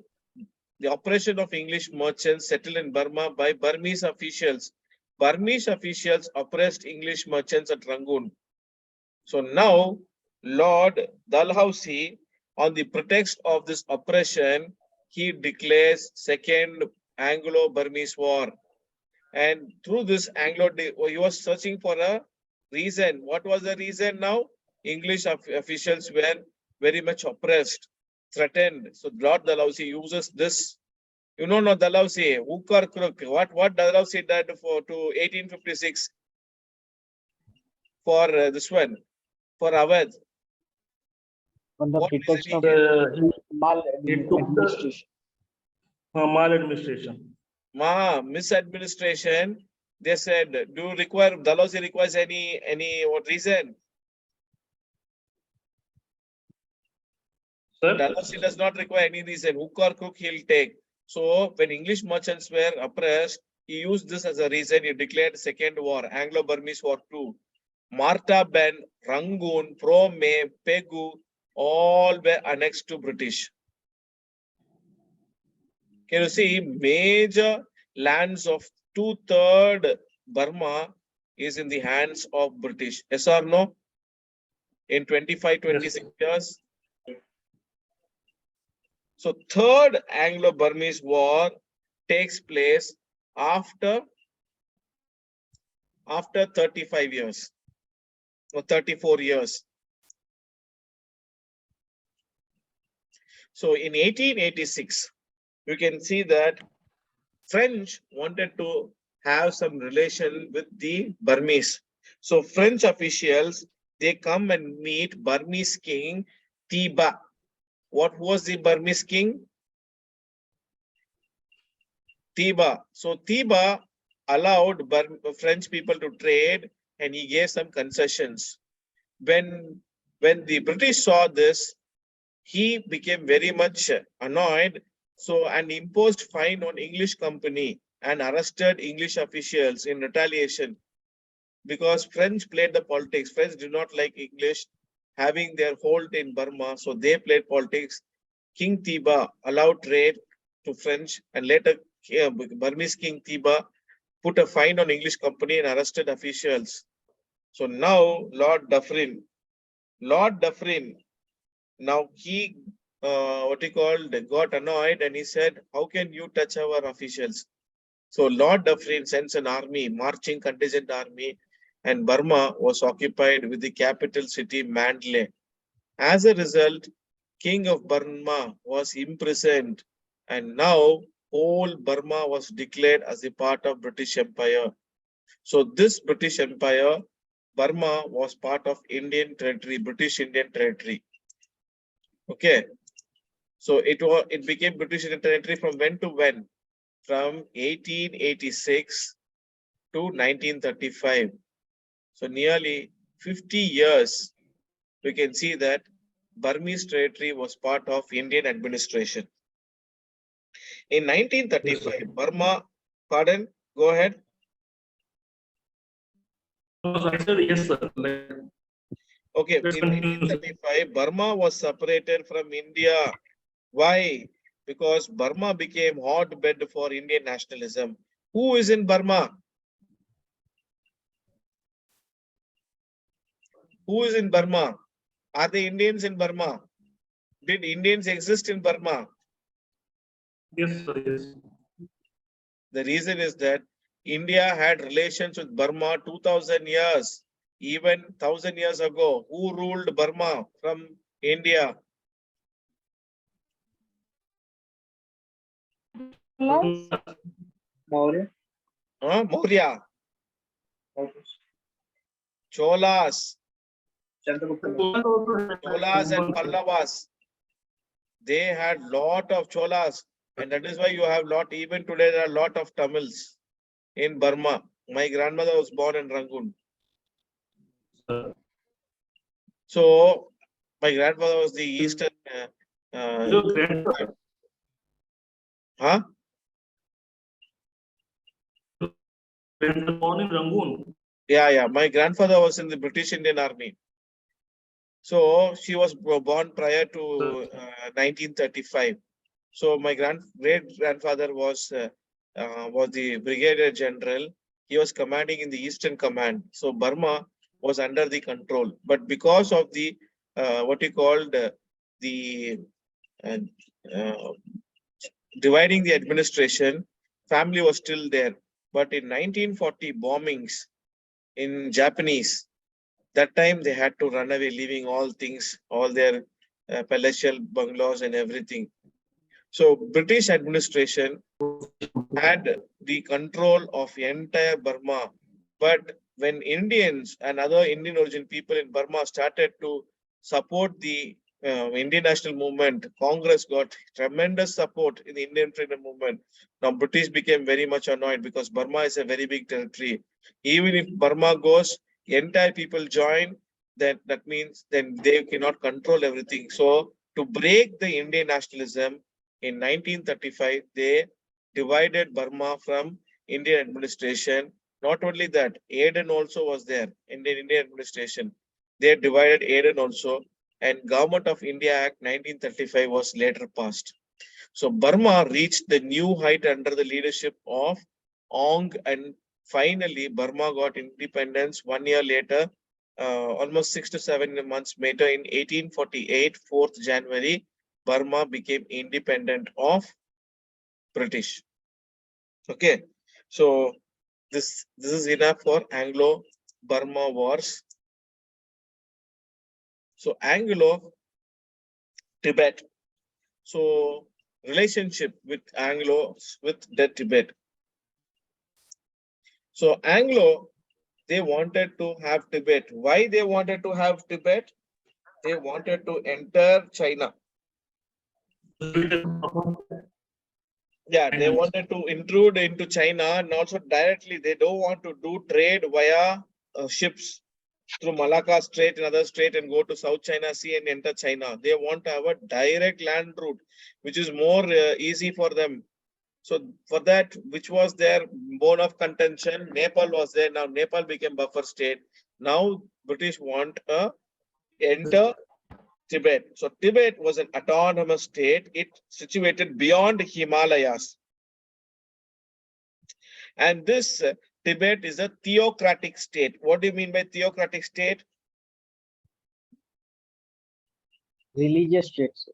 operation of English merchants settled in Burma by Burmese officials. Burmese officials oppressed English merchants at Rangoon. So now Lord Dalhousie, on the pretext of this oppression, he declares Second Anglo-Burmese War. And through this he was searching for a reason. What was the reason now? English officials were very much oppressed, threatened. So Lord Dalhousie uses this. You know, not Dalhousie, hook or crook. What Dalhousie did to 1856 for this one, for Awadh? On the What pretext reason of he The, maladministration. maladministration. misadministration? They said, do you require Dalhousie requires any what reason? Sir? Dalhousie does not require any reason. Hook or crook he'll take. So when English merchants were oppressed, he used this as a reason. He declared Second War, Anglo-Burmese War 2. Marta Ben, Rangoon, Prome, Pegu, all were annexed to British. Can you see major lands of 2/3 Burma is in the hands of British? Yes or no? In 25, 26 years. So third Anglo-Burmese war takes place after 35 years or 34 years. So in 1886, you can see that French wanted to have some relation with the Burmese. So French officials, they come and meet Burmese king Tiba. What was the Burmese king? Tiba. So Tiba allowed French people to trade and he gave some concessions. When the British saw this, he became very much annoyed. So, and imposed fine on English company and arrested English officials in retaliation because French played the politics. French did not like English having their hold in Burma. So they played politics. King Tiba allowed trade to French and later Burmese King Tiba put a fine on English company and arrested officials. So now Lord Dufferin, now he got annoyed and he said, "How can you touch our officials?" So Lord Dufferin sends an army, marching contingent army, and Burma was occupied with the capital city Mandalay. As a result, King of Burma was imprisoned, and now whole Burma was declared as a part of British Empire. So this British Empire, Burma was part of Indian territory, British Indian territory. Okay. So it became British Indian territory from when to when? From 1886 to 1935. So nearly 50 years, we can see that Burmese territory was part of Indian administration. In 1935, Burma, pardon, go ahead. No, I said yes, sir. Like, Okay, let's in continue. 1935, Burma was separated from India. Why? Because Burma became hotbed for Indian nationalism. Who is in Burma? Who is in Burma? Are the Indians in Burma? Did Indians exist in Burma? Yes, sir. Yes. The reason is that India had relations with Burma 2000 years, even 1000 years ago. Who ruled Burma from India? Yes. Maurya. Maurya, Okay. Cholas, Chandragupta. Cholas and Pallavas. They had lot of Cholas, and that is why you have lot. Even today, there are lot of Tamils in Burma. My grandmother was born in Rangoon. Sir. So my grandfather was the eastern. Your grandfather. Huh? Grandfather born in Rangoon. Yeah. My grandfather was in the British Indian Army. So she was born prior to 1935. So my great grandfather was the brigadier general. He was commanding in the Eastern Command. So Burma was under the control, but because of the what you called the uh, uh, dividing the administration, family was still there. But in 1940 bombings in Japanese, that time they had to run away, leaving all things, all their palatial bungalows and everything. So British administration had the control of entire Burma. But when Indians and other Indian origin people in Burma started to support the Indian national movement, Congress got tremendous support in the Indian freedom movement. Now British became very much annoyed because Burma is a very big territory. Even if Burma goes, entire people join, then that means then they cannot control everything. So to break the Indian nationalism in 1935, they divided Burma from Indian administration. Not only that, Aden also was there, Indian administration. They divided Aden also, and Government of India Act 1935 was later passed. So Burma reached the new height under the leadership of Aung, and finally Burma got independence 1 year later, almost 6 to 7 months later, in 1848, 4th January, Burma became independent of British. Okay, so this is enough for Anglo-Burma wars. So Anglo-Tibet. So relationship with Anglos with the Tibet. So Anglo, they wanted to have Tibet. Why they wanted to have Tibet? They wanted to enter China. Yeah, they wanted to intrude into China, and also directly they don't want to do trade via ships through Malacca Strait and other strait and go to South China Sea and enter China. They want to have a direct land route, which is more easy for them. So for that, which was their bone of contention, Nepal was there. Now Nepal became buffer state. Now British want to enter Tibet. So Tibet was an autonomous state. It situated beyond Himalayas. And this Tibet is a theocratic state. What do you mean by theocratic state? Religious states.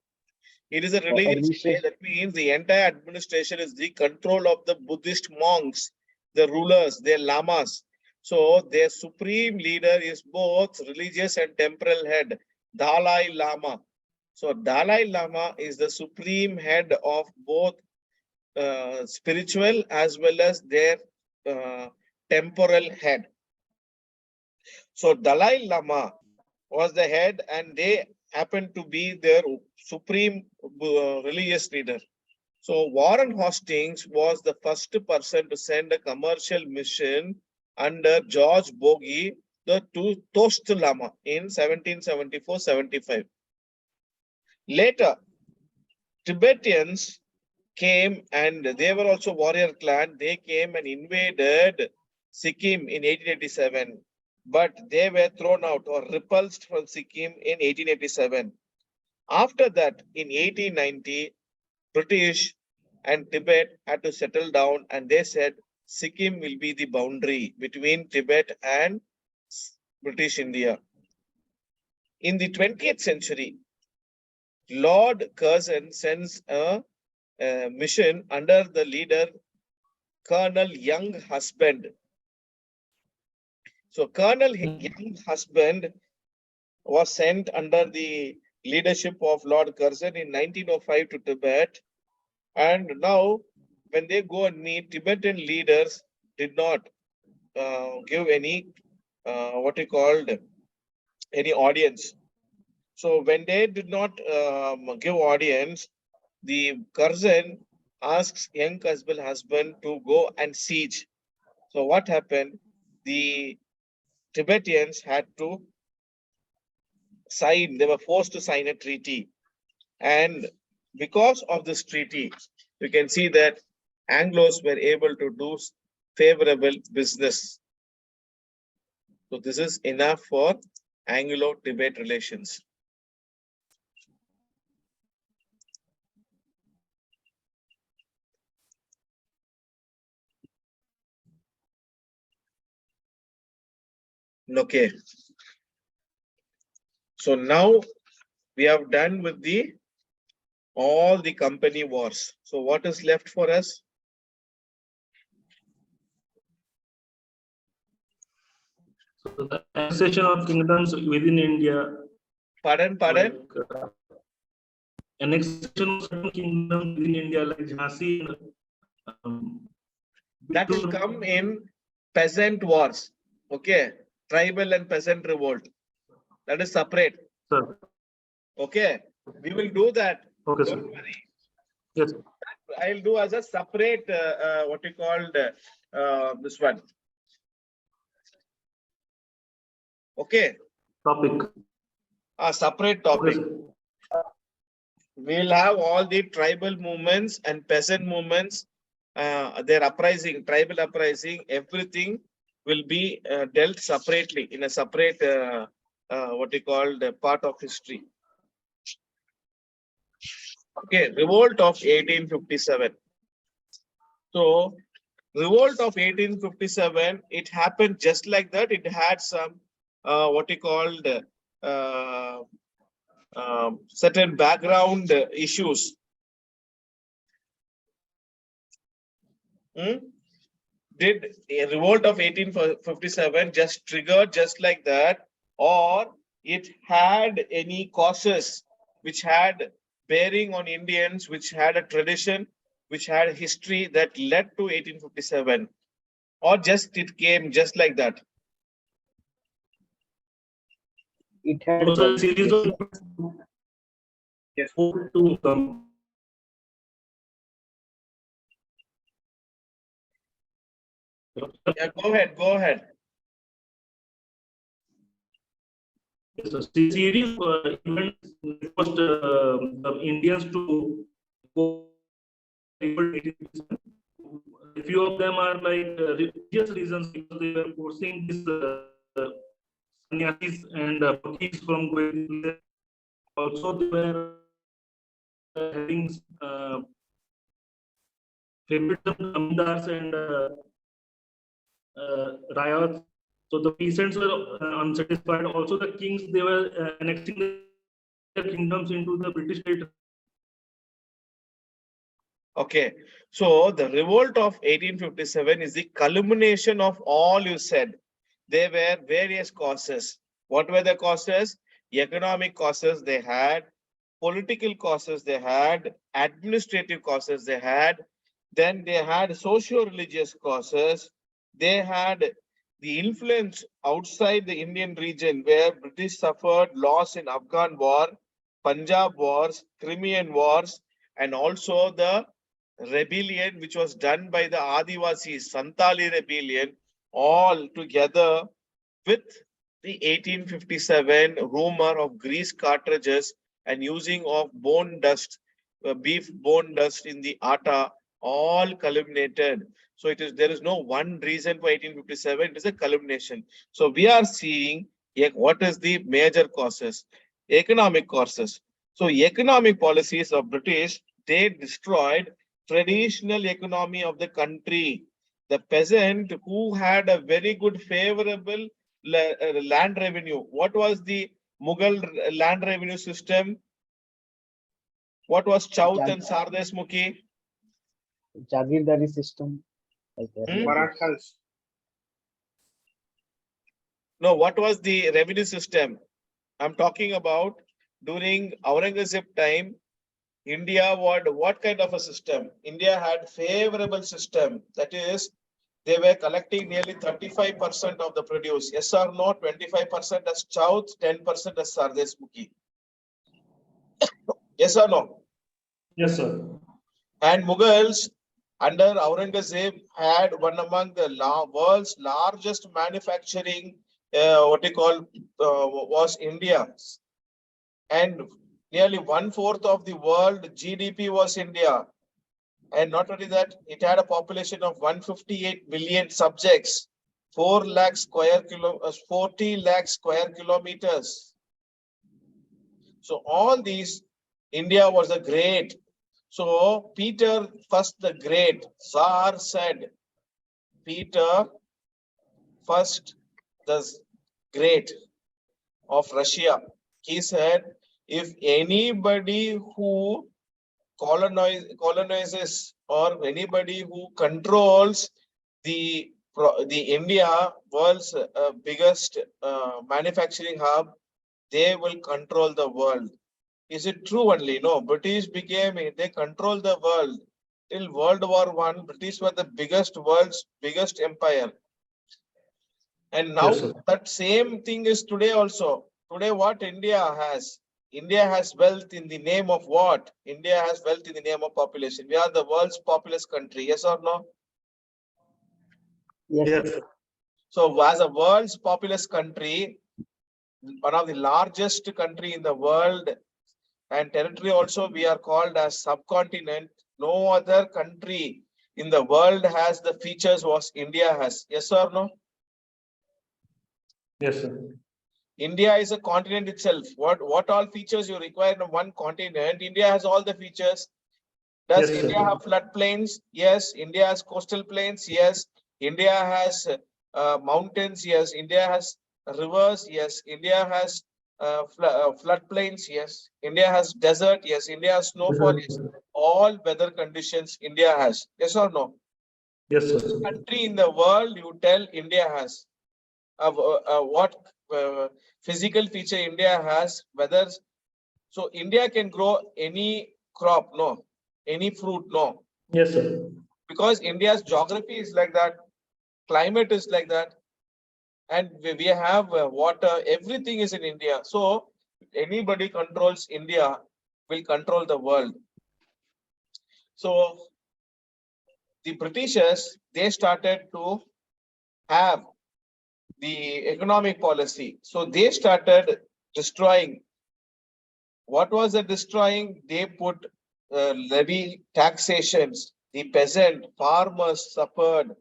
It is a religious state. Administration. That means the entire administration is the control of the Buddhist monks, the rulers, their lamas. So their supreme leader is both religious and temporal head, Dalai Lama. So Dalai Lama is the supreme head of both spiritual as well as their temporal head. So Dalai Lama was the head and they happened to be their supreme religious leader. So Warren Hastings was the first person to send a commercial mission under George Bogie to Toast Lama in 1774-75. Later, Tibetans came and they were also warrior clan. They came and invaded Sikkim in 1887, but they were thrown out or repulsed from Sikkim in 1887. After that, in 1890, British and Tibet had to settle down and they said Sikkim will be the boundary between Tibet and British India. In the 20th century, Lord Curzon sends a mission under the leader Colonel Young Husband. So Colonel Young Husband was sent under the leadership of Lord Curzon in 1905 to Tibet. And now when they go and meet, Tibetan leaders did not give any what you called any audience. So when they did not give audience, the Curzon asks young husband to go and siege. So what happened? The Tibetans had to sign, they were forced to sign a treaty. And because of this treaty, you can see that Anglos were able to do favorable business. So this is enough for Anglo-Tibet relations. Okay. So now we have done with all the company wars. So what is left for us? So the annexation of kingdoms within India. Pardon? Like, annexation of certain kingdoms within India, like Jhansi. That will come in peasant wars. Okay. Tribal and peasant revolt. That is separate. Sir. Okay. We will do that. Okay, Don't sir. worry. Yes. I'll do as a separate, what you called this one. Okay. Topic. A separate topic. Okay, We'll have all the tribal movements and peasant movements, their uprising, tribal uprising, everything will be dealt separately in a separate, what you call the part of history. Okay, Revolt of 1857. So, Revolt of 1857, it happened just like that. It had some, what you called, certain background issues. Did a revolt of 1857 just triggered just like that, or it had any causes which had bearing on Indians, which had a tradition, which had a history that led to 1857, or just it came just like that? It had also a series of Yes. to come. Yeah, go ahead, go ahead. It's a series of events forced the Indians to go. A few of them are like religious reasons, because they were forcing these sannyasis and fakirs from going there. Also, they were having favoritism among and riots. So the peasants were unsatisfied. Also, the kings, they were annexing their kingdoms into the British territory. Okay, so the revolt of 1857 is the culmination of all you said. There were various causes. What were the causes? Economic causes they had, political causes they had, administrative causes they had, then they had socio-religious causes. They had the influence outside the Indian region where British suffered loss in Afghan war, Punjab wars, Crimean wars, and also the rebellion which was done by the Adivasis, Santali rebellion, all together with the 1857 rumor of grease cartridges and using of bone dust, beef bone dust in the atta, all culminated. So there is no one reason for 1857. It is a culmination. So we are seeing what is the major causes, economic causes. So economic policies of British, they destroyed traditional economy of the country. The peasant who had a very good favorable land revenue. What was the Mughal land revenue system? What was Chowth and Sardes Mukhi? Jagirdari system. Like Marathas. No, what was the revenue system? I'm talking about during Aurangzeb time. India, what kind of a system? India had favorable system. That is, they were collecting nearly 35% of the produce. Yes or no? 25% as Chowth, 10% as Sardes Mukhi. Yes or no? Yes, sir. And Mughals under Aurangzeb had one among the world's largest manufacturing, was India. And nearly 1/4 of the world GDP was India. And not only that, it had a population of 158 million subjects, 40 lakh square kilometers. So all these, India was a great. So Peter first the Great, Tsar said, Peter first the Great of Russia. He said, if anybody who colonizes or anybody who controls the India, world's biggest manufacturing hub, they will control the world. Is it true only? No, British they control the world. Till World War I, British were the world's biggest empire. And now Yes, sir. that same thing is today also. Today what India has? India has wealth in the name of what? India has wealth in the name of population. We are the world's populous country. Yes or no? Yes. Yes, sir. So as a world's populous country, one of the largest country in the world, and territory also we are called as subcontinent. No other country in the world has the features what India has. Yes or no? Yes, sir. India is a continent itself. What all features you require in one continent? India has all the features. Does Yes, India sir. have floodplains? Yes. India has coastal plains? Yes. India has mountains? Yes. India has rivers? Yes. India has floodplains? Yes. India has desert? Yes. India has snowfall? Yes. All weather conditions India has. Yes or no? Yes, sir. Country in the world you tell India has. What physical feature India has, whether so India can grow any crop, no, any fruit, no, Yes, sir. because India's geography is like that, climate is like that, and we have water, everything is in India. So anybody controls India will control the world. So the Britishers, they started to have the economic policy. So they started destroying. What was the destroying? They put levy taxations. The peasant farmers suffered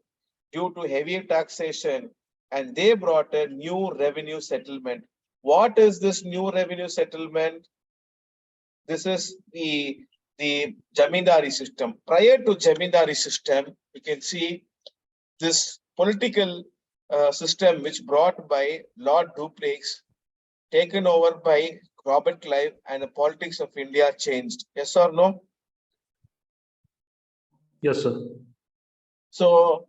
due to heavy taxation, and they brought a new revenue settlement. What is this new revenue settlement? This is the Jamindari system. Prior to Jamindari system, you can see this political system which brought by Lord Dupleix, taken over by Robert Clive, and the politics of India changed. Yes or no? Yes, sir. So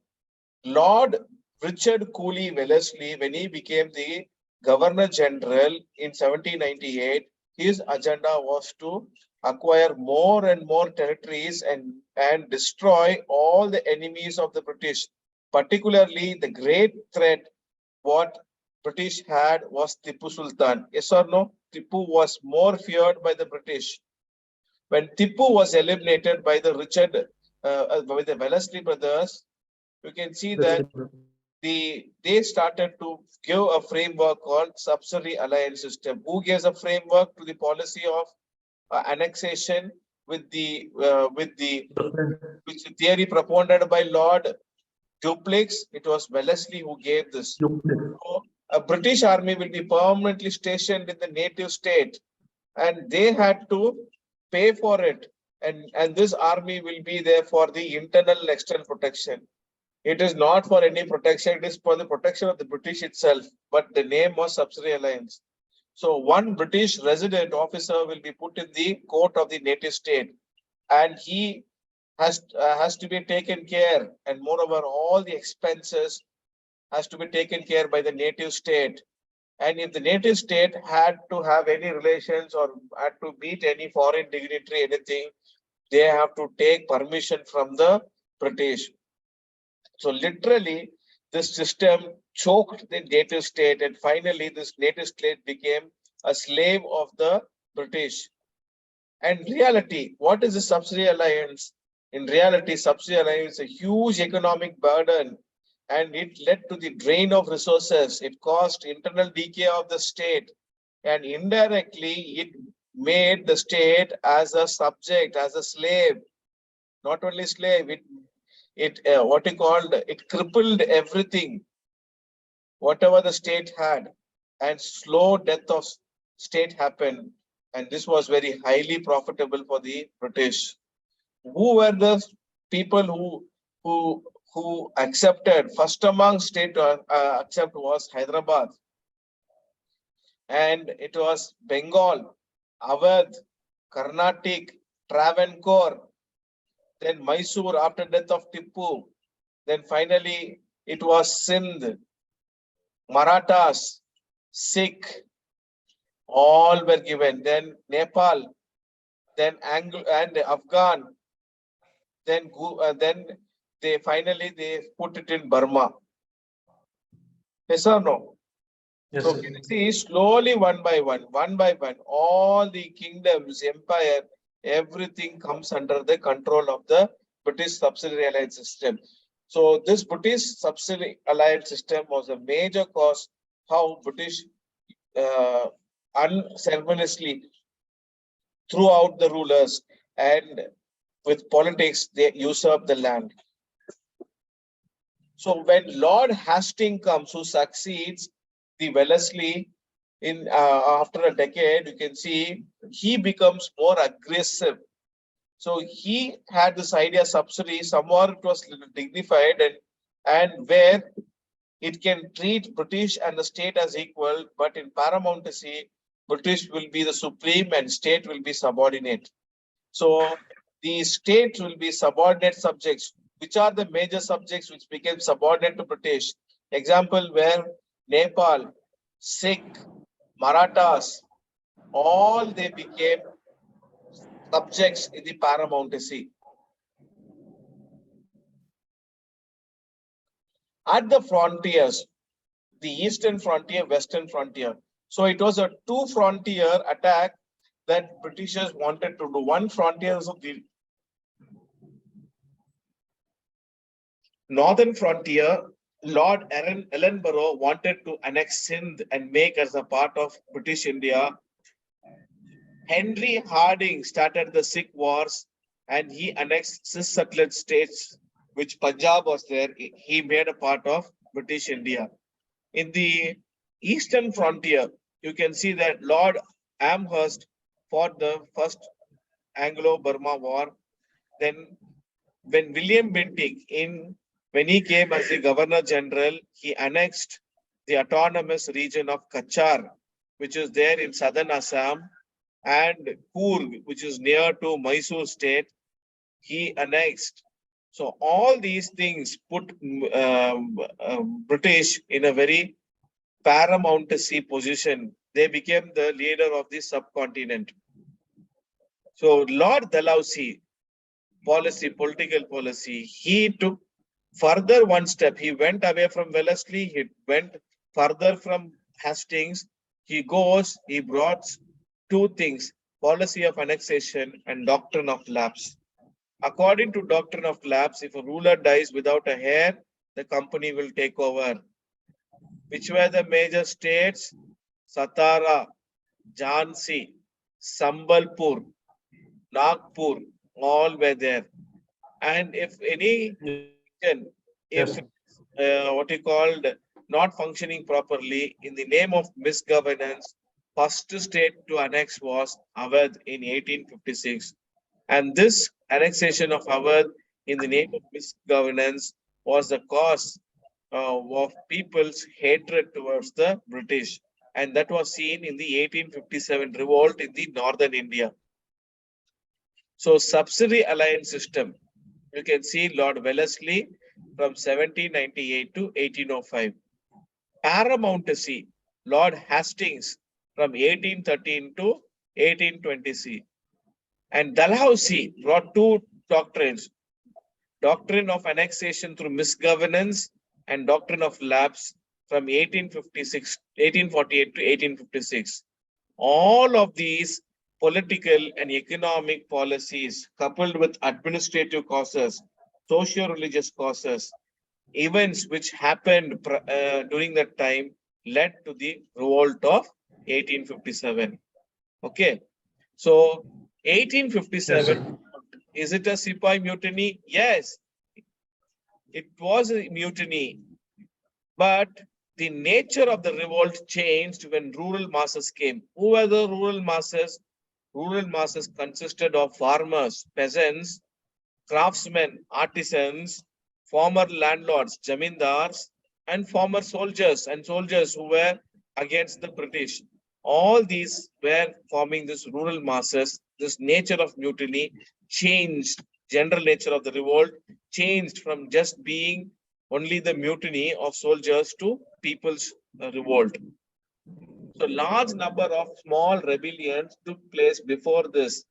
Lord Richard Cooley Wellesley, when he became the Governor General in 1798, his agenda was to acquire more and more territories and destroy all the enemies of the British. Particularly, the great threat what British had was Tipu Sultan. Yes or no? Tipu was more feared by the British. When Tipu was eliminated by the by the Wellesley brothers, you can see that they started to give a framework called subsidiary alliance system. Who gives a framework to the policy of annexation with the theory propounded by Lord Dupleix? It was Wellesley who gave this. So a British army will be permanently stationed in the native state, and they had to pay for it. And this army will be there for the internal and external protection. It is not for any protection, it is for the protection of the British itself, but the name was subsidiary alliance. So one British resident officer will be put in the court of the native state, and he has to be taken care, and moreover all the expenses has to be taken care by the native state. And if the native state had to have any relations or had to meet any foreign dignitary, anything, they have to take permission from the British. So literally, this system choked the native state, and finally, this native state became a slave of the British. And reality, what is the subsidiary alliance? In reality, subsidiary alliance is a huge economic burden, and it led to the drain of resources. It caused internal decay of the state, and indirectly, it made the state as a subject, as a slave. Not only slave, it what you called, it crippled everything, whatever the state had, and slow death of state happened. And this was very highly profitable for the British. Who were the people who accepted? First among state accept was Hyderabad, and it was Bengal, Awadh, Carnatic, Travancore, then Mysore after death of Tipu, then finally it was Sindh, Marathas, Sikh, all were given. Then Nepal, then Anglo and Afghan, then they finally put it in Burma. Yes or no? Yes, So sir. you can see slowly one by one, all the kingdoms, empire, everything comes under the control of the British subsidiary alliance system. So this British subsidiary alliance system was a major cause how British unceremoniously threw out the rulers, and with politics they usurp the land. So when Lord Hastings comes, who succeeds the Wellesley in after a decade, you can see he becomes more aggressive. So he had this idea subsidy, somewhere it was dignified, and where it can treat British and the state as equal, but in paramountcy, British will be the supreme and state will be subordinate. So the state will be subordinate subjects. Which are the major subjects which became subordinate to British? Example where Nepal, Sikh, Marathas, all they became subjects in the paramountcy. At the frontiers, the eastern frontier, western frontier. So it was a two frontier attack that Britishers wanted to do. One frontier is the northern frontier. Lord Ellenborough wanted to annex Sindh and make as a part of British India. Henry Harding started the Sikh Wars and he annexed cis-settled states, which Punjab was there. He made a part of British India. In the eastern frontier, you can see that Lord Amherst fought the first Anglo-Burma War. Then when William Bentinck When he came as the Governor General, he annexed the autonomous region of Kachar, which is there in southern Assam, and Coorg, which is near to Mysore state, he annexed. So all these things put British in a very paramount position. They became the leader of the subcontinent. So Lord Dalhousie political policy, he took further one step. He went away from Wellesley, he went further from Hastings. He brought two things: policy of annexation and doctrine of lapse. According to doctrine of lapse, if a ruler dies without a heir, the company will take over. Which were the major states? Satara, Jhansi, Sambalpur, Nagpur, all were there. And if any region, if what you called not functioning properly in the name of misgovernance, first state to annex was Awadh in 1856. And this annexation of Awadh in the name of misgovernance was the cause of people's hatred towards the British. And that was seen in the 1857 revolt in the northern India. So subsidy alliance system, you can see Lord Wellesley from 1798 to 1805. Paramountcy, Lord Hastings from 1813 to 1820. And Dalhousie brought two doctrines: doctrine of annexation through misgovernance and doctrine of lapse from 1848 to 1856. All of these political and economic policies, coupled with administrative causes, socio-religious causes, events which happened during that time, led to the revolt of 1857. Okay, so 1857, Yes, is it a Sepoy mutiny? Yes, it was a mutiny, but the nature of the revolt changed when rural masses came. Who were the rural masses? Rural masses consisted of farmers, peasants, craftsmen, artisans, former landlords, jamindars, and former soldiers who were against the British. All these were forming this rural masses. This nature of mutiny changed, general nature of the revolt changed from just being only the mutiny of soldiers to people's revolt. So large number of small rebellions took place before this,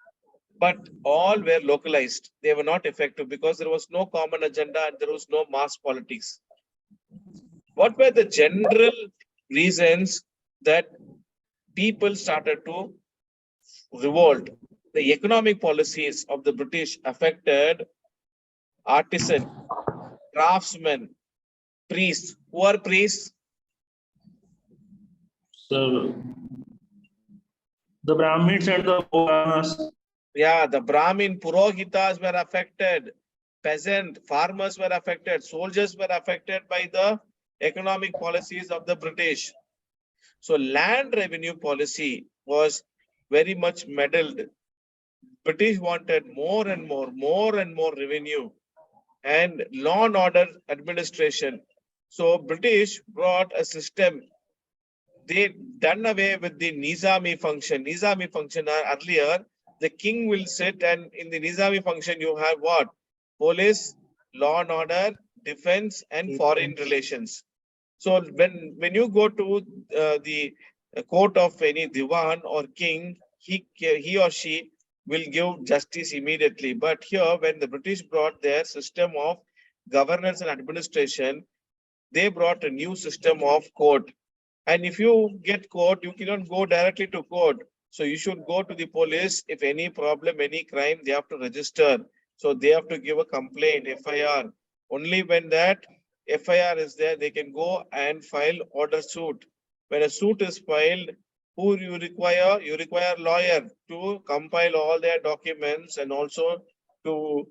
but all were localized. They were not effective because there was no common agenda and there was no mass politics. What were the general reasons that people started to revolt? The economic policies of the British affected artisan, craftsmen, priests. Who are priests? so the Brahmins and the Puranas. Yeah, the Brahmin Purohitas were affected. Peasant, farmers were affected. Soldiers were affected by the economic policies of the British. So land revenue policy was very much meddled. British wanted more and more revenue and law and order administration. So British brought a system. They done away with the Nizami function. Nizami function earlier, the king will sit, and in the Nizami function, you have what? Police, law and order, defense, and foreign relations. So when you go to the court of any diwan or king, he or she will give justice immediately. But here, when the British brought their system of governance and administration, they brought a new system of court. And if you get caught, you cannot go directly to court. So you should go to the police. If any problem, any crime, they have to register. So they have to give a complaint, FIR. Only when that FIR is there, they can go and file order suit. When a suit is filed, who you require? You require lawyer to compile all their documents and also to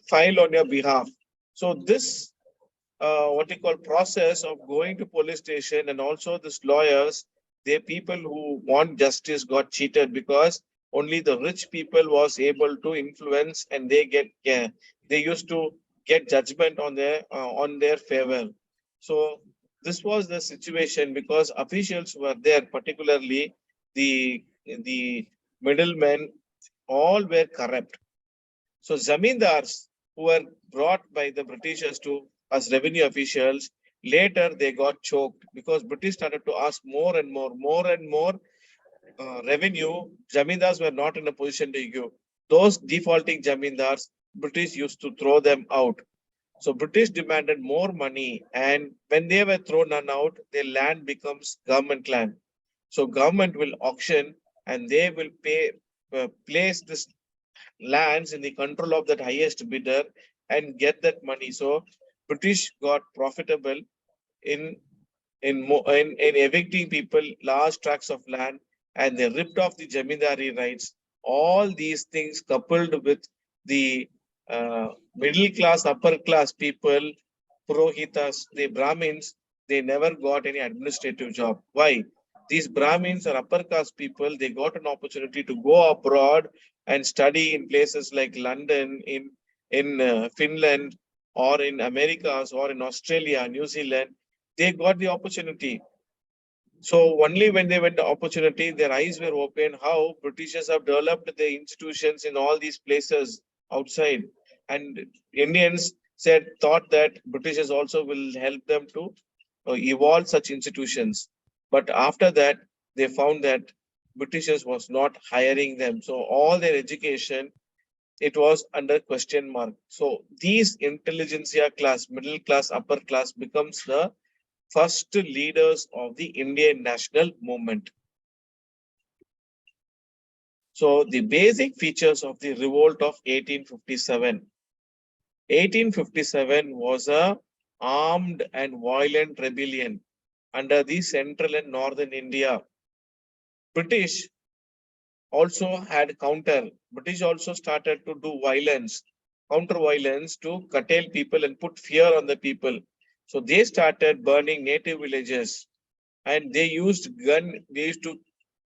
file on your behalf. So this what you call process of going to police station, and also this lawyers, they people who want justice got cheated because only the rich people was able to influence, and they used to get judgment on their favor. So this was the situation because officials were there, particularly the middlemen, all were corrupt. So zamindars who were brought by the Britishers to as revenue officials, later they got choked because British started to ask more and more revenue. Zamindars were not in a position to give. Those defaulting zamindars, British used to throw them out. So British demanded more money, and when they were thrown out, their land becomes government land. So government will auction, and they will place this lands in the control of that highest bidder and get that money. So British got profitable in in evicting people large tracts of land, and they ripped off the jamindari rights. All these things coupled with the middle class, upper class people, purohitas, the Brahmins, they never got any administrative job. Why? These Brahmins or upper caste people, they got an opportunity to go abroad and study in places like London, in Finland, or in Americas, or in Australia, New Zealand. They got the opportunity. So only when they went the opportunity, their eyes were open how Britishers have developed the institutions in all these places outside. And Indians thought that Britishers also will help them to evolve such institutions. But after that, they found that Britishers was not hiring them. So all their education, it was under question mark. So these intelligentsia class, middle class, upper class becomes the first leaders of the Indian national movement. So the basic features of the revolt of 1857. 1857 was a armed and violent rebellion under the central and northern India. British also had counter. British also started to do violence, counter violence to curtail people and put fear on the people. So they started burning native villages, and they used they used to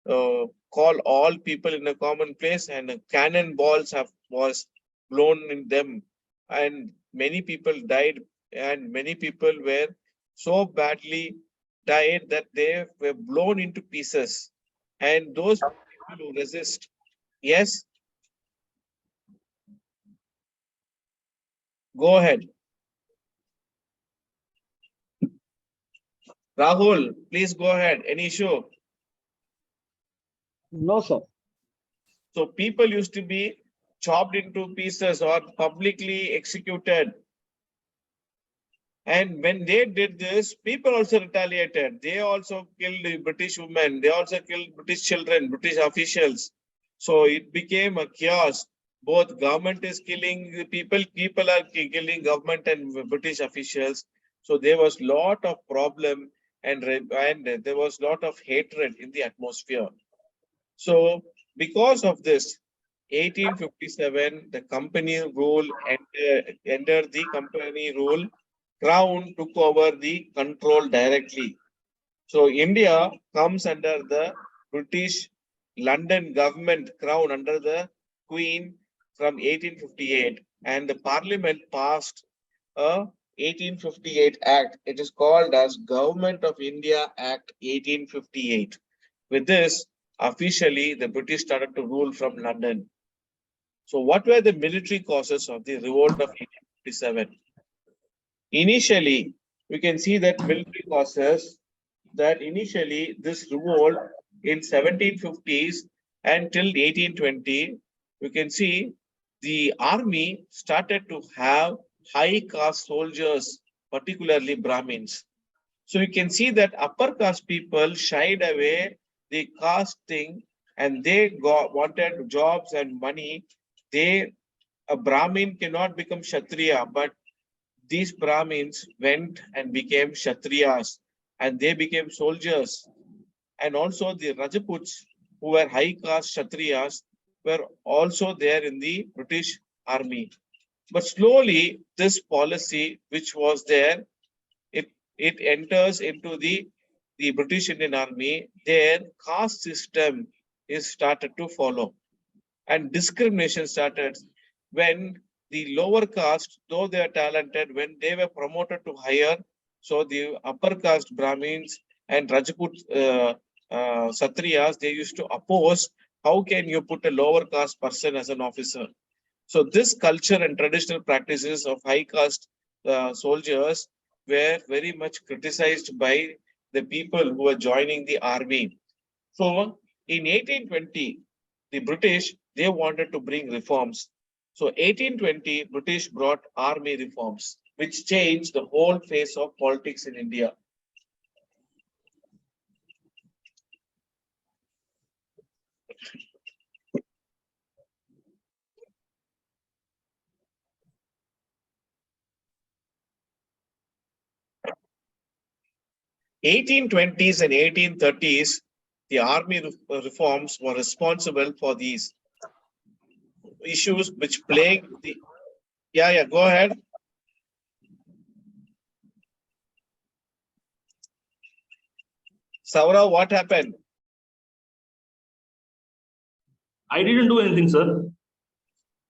call all people in a common place, and cannonballs was blown in them, and many people died, and many people were so badly died that they were blown into pieces. And those people who resist, yes, go ahead. Rahul, please go ahead. Any issue? No, sir. So people used to be chopped into pieces or publicly executed. And when they did this, people also retaliated. They also killed the British women. They also killed British children, British officials. So it became a chaos. Both government is killing the people are killing government and British officials. So there was lot of problem, and there was lot of hatred in the atmosphere. So because of this, 1857, the company rule entered the company rule. Crown took over the control directly. So India comes under the British London government, crown under the Queen from 1858, and the Parliament passed a 1858 Act. It is called as Government of India Act 1858. With this, officially the British started to rule from London. So what were the military causes of the revolt of 1857? Initially, we can see that military causes, that initially this revolt in 1750s until 1820, we can see the army started to have high caste soldiers, particularly Brahmins. So you can see that upper caste people shied away the caste thing, and they wanted jobs and money. A Brahmin cannot become Kshatriya, but these Brahmins went and became Kshatriyas, and they became soldiers. And also the Rajputs, who were high caste Kshatriyas, were also there in the British army. But slowly, this policy, which was there, it enters into the British Indian Army. Their caste system is started to follow, and discrimination started when the lower caste, though they are talented, when they were promoted to higher, so the upper caste Brahmins and Rajput Satriyas, they used to oppose, how can you put a lower caste person as an officer? So this culture and traditional practices of high caste soldiers were very much criticized by the people who were joining the army. So in 1820, the British, they wanted to bring reforms. So 1820, British brought army reforms, which changed the whole face of politics in India. 1820s and 1830s, the army reforms were responsible for these issues which plagued the. Yeah, go ahead. Saurav, what happened? I didn't do anything, sir.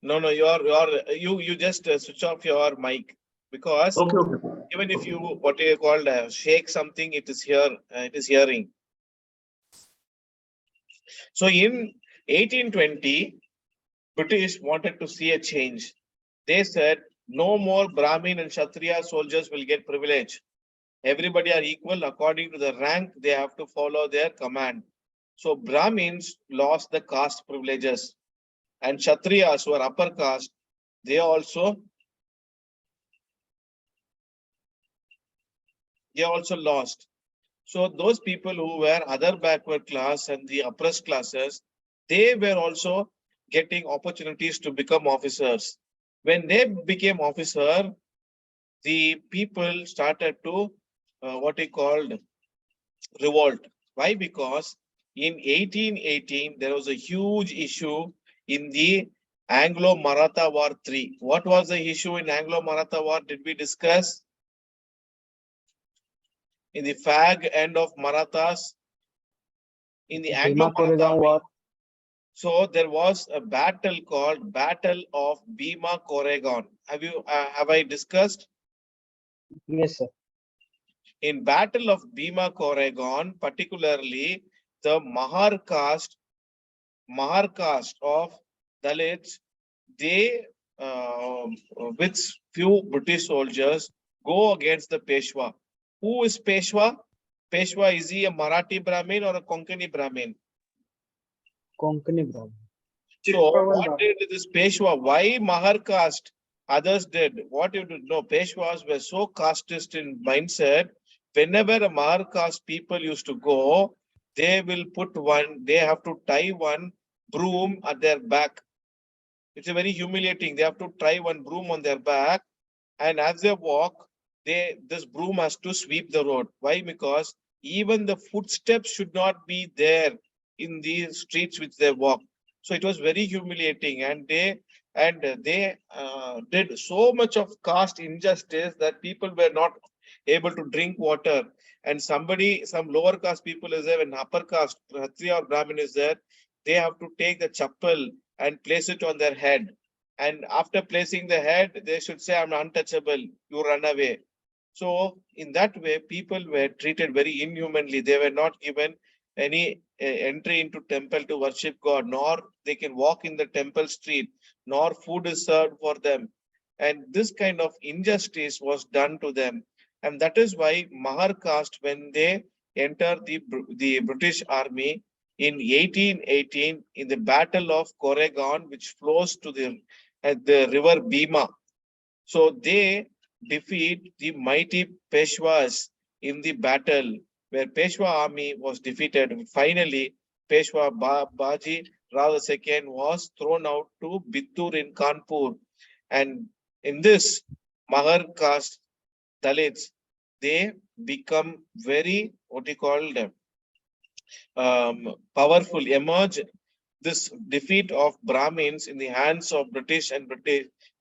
No, you just switch off your mic, because Okay. even if you what you called shake something, it is here, it is hearing. So in 1820, British wanted to see a change. They said no more Brahmin and Kshatriya soldiers will get privilege. Everybody are equal according to the rank. They have to follow their command. So Brahmins lost the caste privileges, and Kshatriyas, who are upper caste, they also lost. So those people who were other backward class and the oppressed classes, they were also getting opportunities to become officers. When they became officer, the people started to what he called revolt. Why? Because in 1818 there was a huge issue in the Anglo-Maratha War 3. What was the issue in Anglo-Maratha War? Did we discuss? In the fag end of Marathas, in the Anglo-Maratha War. So there was a battle called Battle of Bhima Koregaon. Have I discussed? Yes, sir. In Battle of Bhima Koregaon, particularly the Mahar caste of Dalits, they with few British soldiers go against the Peshwa. Who is Peshwa? Peshwa, is he a Marathi Brahmin or a Konkani Brahmin? Konkani Brahmin. So what did this Peshwa? Why Mahar caste? Others did. What you did know, Peshwas were so casteist in mindset. Whenever a Mahar caste people used to go, they will they have to tie one broom at their back. It's a very humiliating. They have to tie one broom on their back, and as they walk, this broom has to sweep the road. Why? Because even the footsteps should not be there in the streets which they walk. So it was very humiliating, and they did so much of caste injustice that people were not able to drink water. And some lower caste people is there, when upper caste, Kshatriya or Brahmin is there, they have to take the chappal and place it on their head. And after placing the head, they should say, I'm untouchable, you run away. So in that way, people were treated very inhumanly. They were not given any entry into temple to worship God, nor they can walk in the temple street, nor food is served for them. And this kind of injustice was done to them. And that is why Mahar caste, when they entered the British army in 1818 in the Battle of Koregaon, which flows to the river Bhima. So they defeat the mighty Peshwas in the battle, where Peshwa army was defeated. Finally, Peshwa Baji Rao II was thrown out to Bittur in Kanpur. And in this, Mahar caste Dalits, they become very, powerful, emerge. This defeat of Brahmins in the hands of British and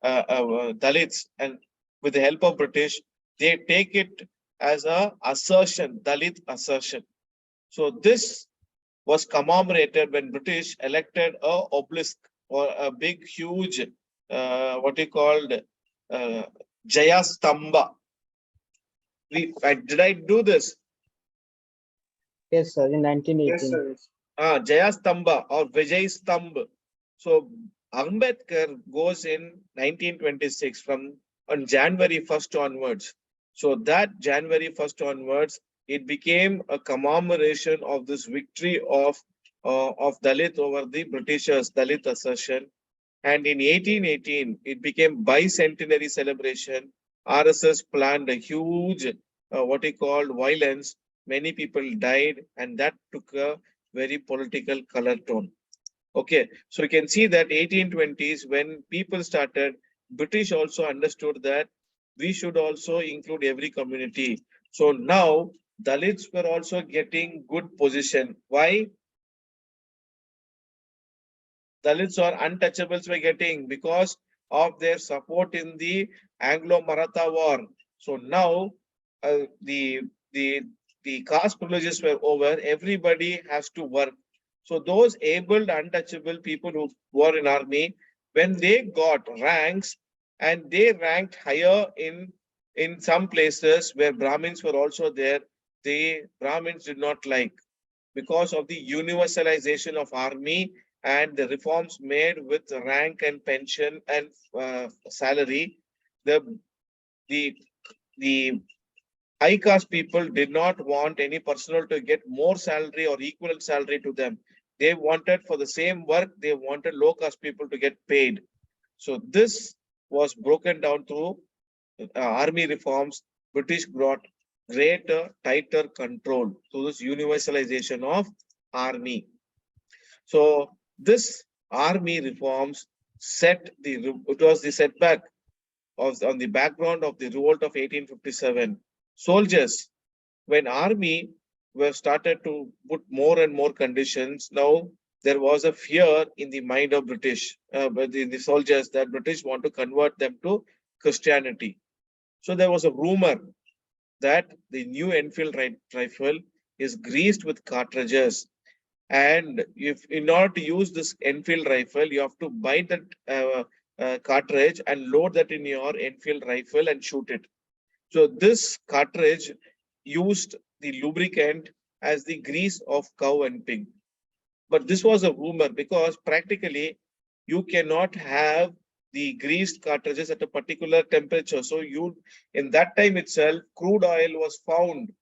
Dalits, and with the help of British, they take it as a assertion, Dalit assertion. So this was commemorated when British elected a obelisk, or a big, huge what you called Jaya Stamba. Did I do this? Yes, sir. In 1918. Yes, sir. Yes. Jaya Stamba or Vijay Stamba. So Ambedkar goes in 1926 from on January 1st onwards. So that January 1st onwards, it became a commemoration of this victory of Dalit over the Britishers, Dalit assertion. And in 1818, it became bicentenary celebration. RSS planned a huge, what he called violence. Many people died, and that took a very political color tone. Okay, so you can see that 1820s, when people started, British also understood that we should also include every community. So now Dalits were also getting good position. Why? Dalits or untouchables were getting because of their support in the Anglo-Maratha War. So now the the caste privileges were over. Everybody has to work. So those able, untouchable people who were in army, when they got ranks and they ranked higher in some places where Brahmins were also there, the Brahmins did not like because of the universalization of army and the reforms made with rank and pension and salary. The the the high caste people did not want any personnel to get more salary or equivalent salary to them. They wanted for the same work, they wanted low caste people to get paid. So this was broken down through army reforms. British brought greater, tighter control through this universalization of army. So this army reforms it was the setback on the background of the revolt of 1857. Soldiers, when army were started to put more and more conditions, now there was a fear in the mind of British, the soldiers, that British want to convert them to Christianity. So there was a rumor that the new Enfield rifle is greased with cartridges, and if in order to use this Enfield rifle, you have to buy that cartridge and load that in your Enfield rifle and shoot it. So this cartridge used the lubricant as the grease of cow and pig. But this was a rumor because practically you cannot have the greased cartridges at a particular temperature. So in that time itself, crude oil was found,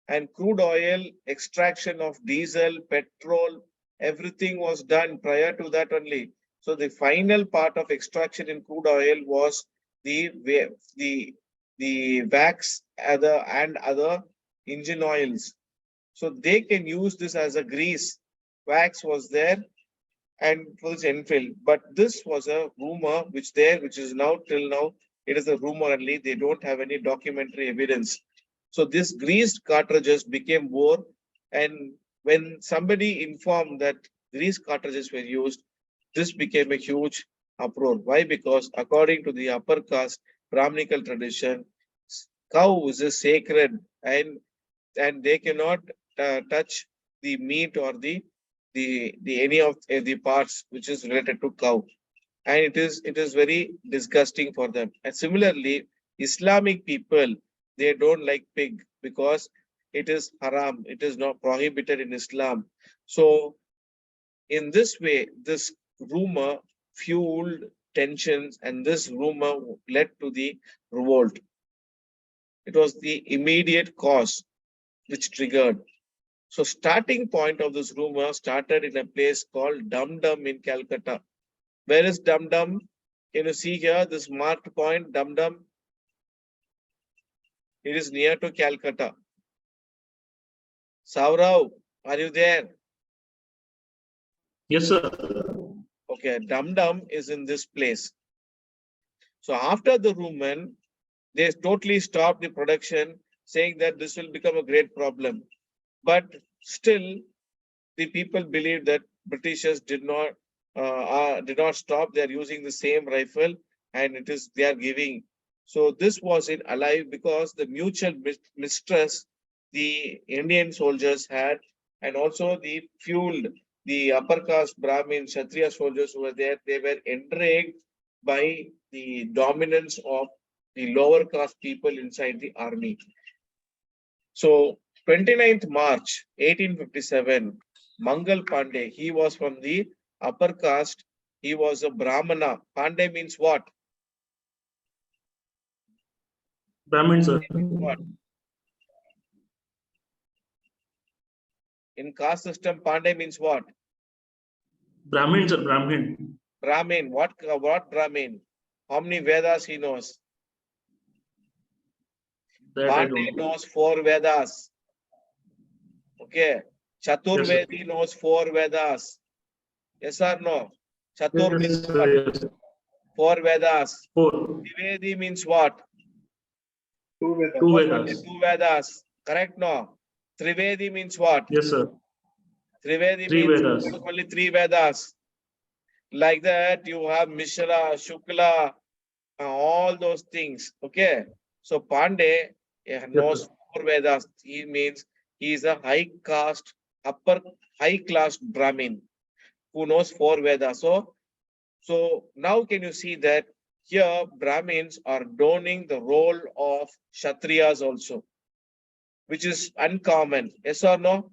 and crude oil extraction of diesel, petrol, everything was done prior to that only. So the final part of extraction in crude oil was the wax and other engine oils. So they can use this as a grease. Wax was there and it was Enfield. But this was a rumor which is now till now, it is a rumor only. They don't have any documentary evidence. So this greased cartridges became war. And when somebody informed that greased cartridges were used, this became a huge uproar. Why? Because according to the upper caste Brahminical tradition, cow is a sacred, and they cannot touch the meat or the any of the parts which is related to cow, and it is very disgusting for them. And similarly, Islamic people, they don't like pig because it is haram, it is not prohibited in Islam. So in this way, this rumor fueled tensions, and this rumor led to the revolt. It was the immediate cause which triggered. So starting point of this rumor started in a place called Dum Dum in Calcutta. Where is Dum Dum? Can you see here this marked point, Dum Dum? It is near to Calcutta. Saurao, are you there? Yes, sir. Okay, Dum Dum is in this place. So after the rumor, they totally stopped the production, saying that this will become a great problem. But still, the people believe that Britishers did not stop. They are using the same rifle, and they are giving. So this was in alive because the mutual mistrust the Indian soldiers had, and also the fueled the upper caste Brahmin Kshatriya soldiers who were there. They were enraged by the dominance of the lower caste people inside the army. So 29th March 1857, Mangal Pandey, he was from the upper caste. He was a Brahmana. Pandey means what? Brahmin, sir. What? In caste system, Pandey means what? Brahmin, sir. Brahmin. Brahmin. What Brahmin? How many Vedas he knows? That I Pandey don't know. knows 4 Vedas. Okay. Chaturvedi knows 4 Vedas. Yes or no? Chatur means Yes, what? sir. Yes. 4 Vedas. 4. Trivedi means what? Two Vedas. 2 Only Vedas. 2 Vedas. Correct? No. Trivedi means what? Yes, sir. Trivedi 3 means Vedas. only 3 Vedas. Like that, you have Mishra, Shukla, all those things. Okay. So Pandey knows sir. 4 Vedas. He means he is a high caste, upper high class Brahmin who knows 4 Vedas. So now can you see that here Brahmins are donning the role of Kshatriyas also, which is uncommon. Yes or no?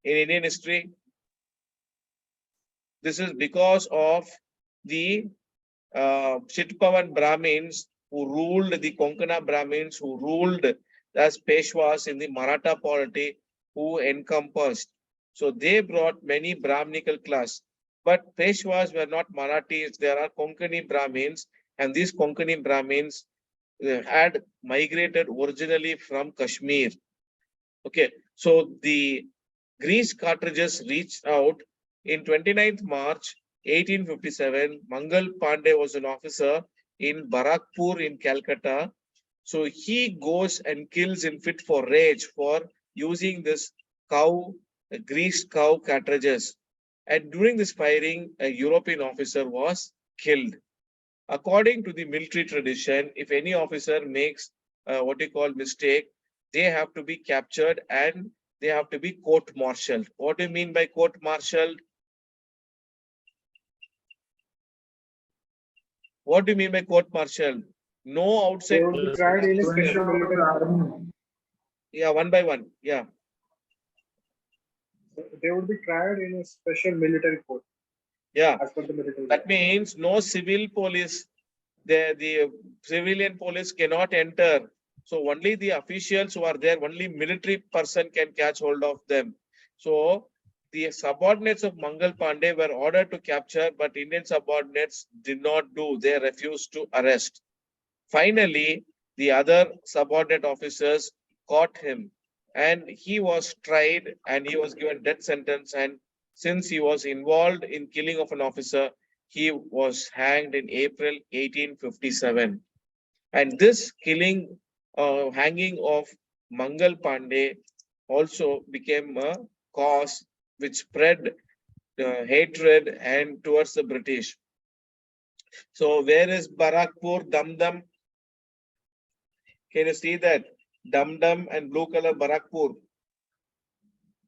In Indian history, this is because of the Chitpavan Brahmins who ruled, the Konkana Brahmins who ruled as Peshwas in the Maratha polity, who encompassed. So they brought many Brahminical class. But Peshwas were not Marathis, there are Konkani Brahmins, and these Konkani Brahmins had migrated originally from Kashmir. Okay, so the grease cartridges reached out in 29th March 1857. Mangal Pandey was an officer in Barakpur in Calcutta. So he goes and kills in fit for rage for using this greased cow cartridges. And during this firing, a European officer was killed. According to the military tradition, if any officer makes what you call mistake, they have to be captured and they have to be court-martialed. What do you mean by court-martialed? What do you mean by court-martialed? No outside. They would be tried in a special military. Yeah, one by one. Yeah. They would be tried in a special military court. Yeah. As per the military. That means no civil police. The civilian police cannot enter. So only the officials who are there, only military person can catch hold of them. So the subordinates of Mangal Pandey were ordered to capture, but Indian subordinates did not do. They refused to arrest. Finally, the other subordinate officers caught him and he was tried and he was given death sentence. And since he was involved in killing of an officer, he was hanged in April 1857. And this killing, hanging of Mangal Pandey also became a cause which spread hatred and towards the British. So where is Barakpur, Dum Dum? Can you see that? Dum Dum and blue color Barakpur.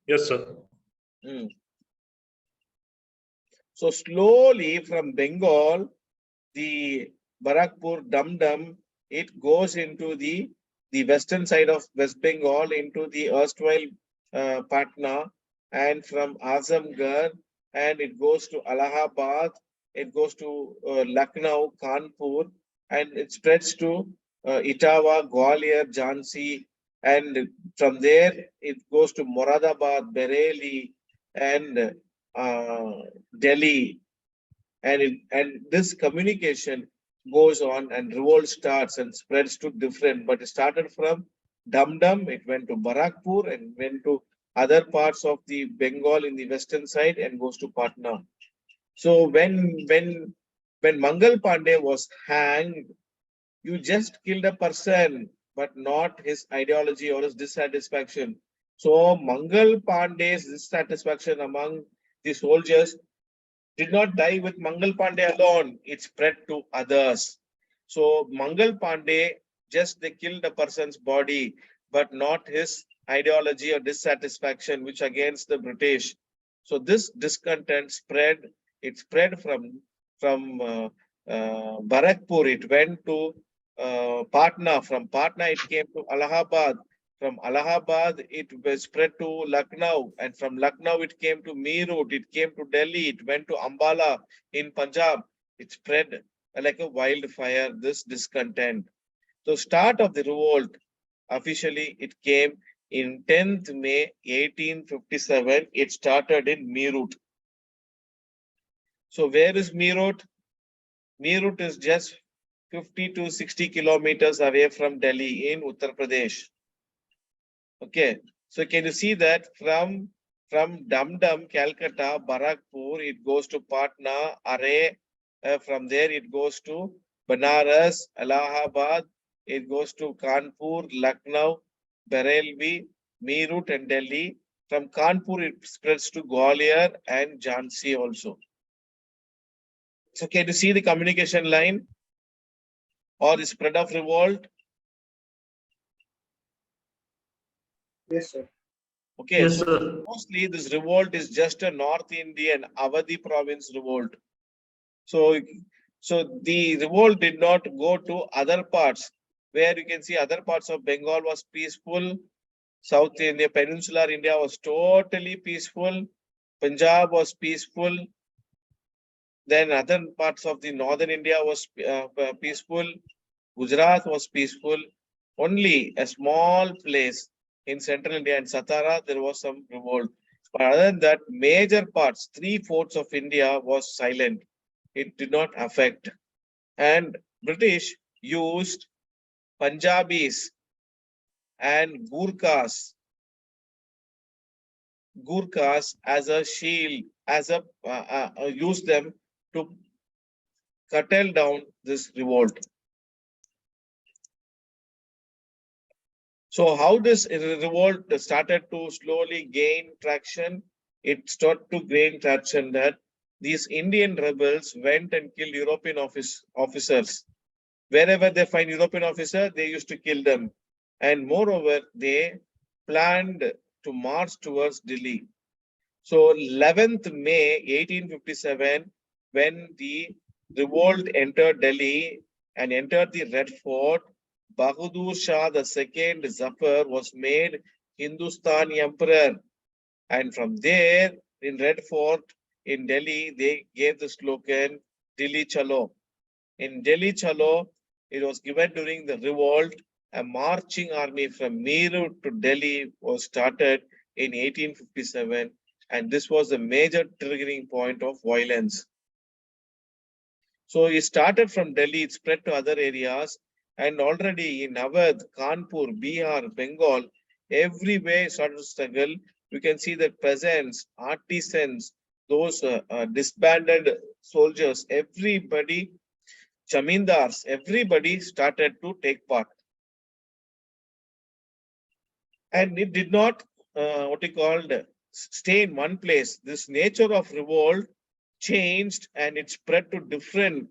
Yes, sir. So slowly from Bengal, the Barakpur Dum Dum, it goes into the western side of West Bengal into the erstwhile Patna, and from Azamgarh, and it goes to Allahabad, it goes to Lucknow, Kanpur, and it spreads to Etawah, Gwalior, Jhansi, and from there it goes to Moradabad, Bareilly, and Delhi, and this communication goes on, and revolt starts and spreads to different. But it started from Dum Dum, it went to Barakpur, and went to other parts of the Bengal in the western side, and goes to Patna. So when Mangal Pandey was hanged, you just killed a person, but not his ideology or his dissatisfaction. So Mangal Pandey's dissatisfaction among the soldiers did not die with Mangal Pandey alone. It spread to others. So Mangal Pandey, just they killed a person's body, but not his ideology or dissatisfaction, which against the British. So this discontent spread It spread from Barakpur. It went to Patna. From Patna, it came to Allahabad. From Allahabad, it was spread to Lucknow, and from Lucknow, it came to Meerut. It came to Delhi. It went to Ambala in Punjab. It spread like a wildfire. This discontent. So, start of the revolt officially it came in 10th May 1857. It started in Meerut. So, where is Meerut? Meerut is just 50 to 60 kilometers away from Delhi in Uttar Pradesh. Okay, so can you see that from Dum Dum, Calcutta, Barakpur, it goes to Patna, Array. From there, it goes to Banaras, Allahabad. It goes to Kanpur, Lucknow, Bareilly, Meerut, and Delhi. From Kanpur, it spreads to Gwalior and Jhansi also. So can you see the communication line or the spread of revolt? Yes, sir. Okay, Yes, so sir. mostly this revolt is just a North Indian Awadhi province revolt. So, so the revolt did not go to other parts where you can see other parts of Bengal was peaceful. South India, peninsular India was totally peaceful. Punjab was peaceful. Then other parts of the northern India was peaceful. Gujarat was peaceful. Only a small place in central India and Satara, there was some revolt. But other than that, major parts, 3/4 of India was silent. It did not affect. And British used Punjabis and Gurkhas as a shield, as a use them to curtail down this revolt. So how this revolt started to slowly gain traction? It started to gain traction that these Indian rebels went and killed European officers. Wherever they find European officer, they used to kill them. And moreover, they planned to march towards Delhi. So 11th May 1857, when the revolt entered Delhi and entered the Red Fort, Bahadur Shah II Zafar was made Hindustani emperor. And from there, in Red Fort in Delhi, they gave the slogan Delhi Chalo. In Delhi Chalo, it was given during the revolt. A marching army from Meerut to Delhi was started in 1857, and this was a major triggering point of violence. So it started from Delhi, it spread to other areas, and already in Awadh, Kanpur, Bihar, Bengal, everywhere started to struggle. You can see that peasants, artisans, those disbanded soldiers, everybody, Jamindars, everybody started to take part. And it did not, what you called, stay in one place. This nature of revolt changed and it spread to different.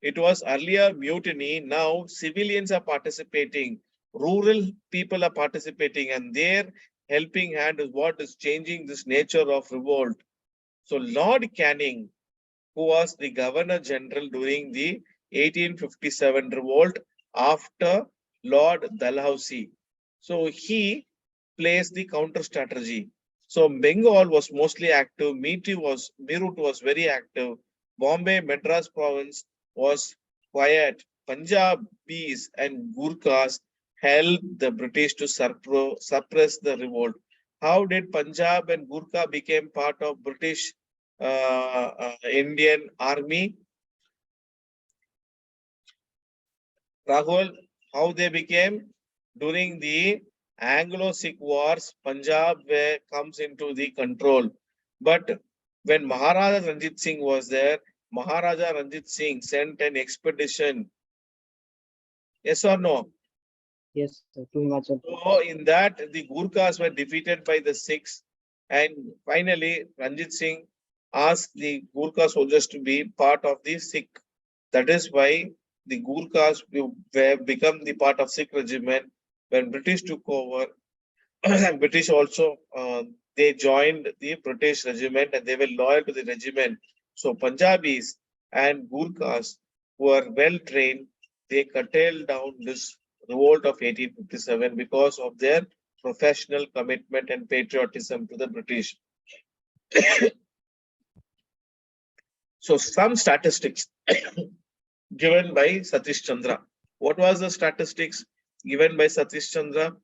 It was earlier mutiny. Now civilians are participating. Rural people are participating, and their helping hand is what is changing this nature of revolt. So Lord Canning, who was the Governor General during the 1857 revolt after Lord Dalhousie. So he plays the counter strategy. So Bengal was mostly active, Meerut was very active, Bombay, Madras province was quiet. Punjabis and Gurkhas helped the British to suppress the revolt. How did Punjab and Gurkha became part of British Indian army? Rahul, how they became? During the Anglo-Sikh wars, Punjab comes into the control. But when Maharaja Ranjit Singh was there, Maharaja Ranjit Singh sent an expedition. Yes or no? Yes, sir, to Himachal. So in that, the Gurkhas were defeated by the Sikhs. And finally, Ranjit Singh asked the Gurkha soldiers to be part of the Sikh. That is why the Gurkhas become the part of Sikh regiment. When British took over, British also they joined the British regiment and they were loyal to the regiment. So Punjabis and Gurkhas were well trained. They curtailed down this revolt of 1857 because of their professional commitment and patriotism to the British. So some statistics given by Satish Chandra. What was the statistics given by Satish Chandra?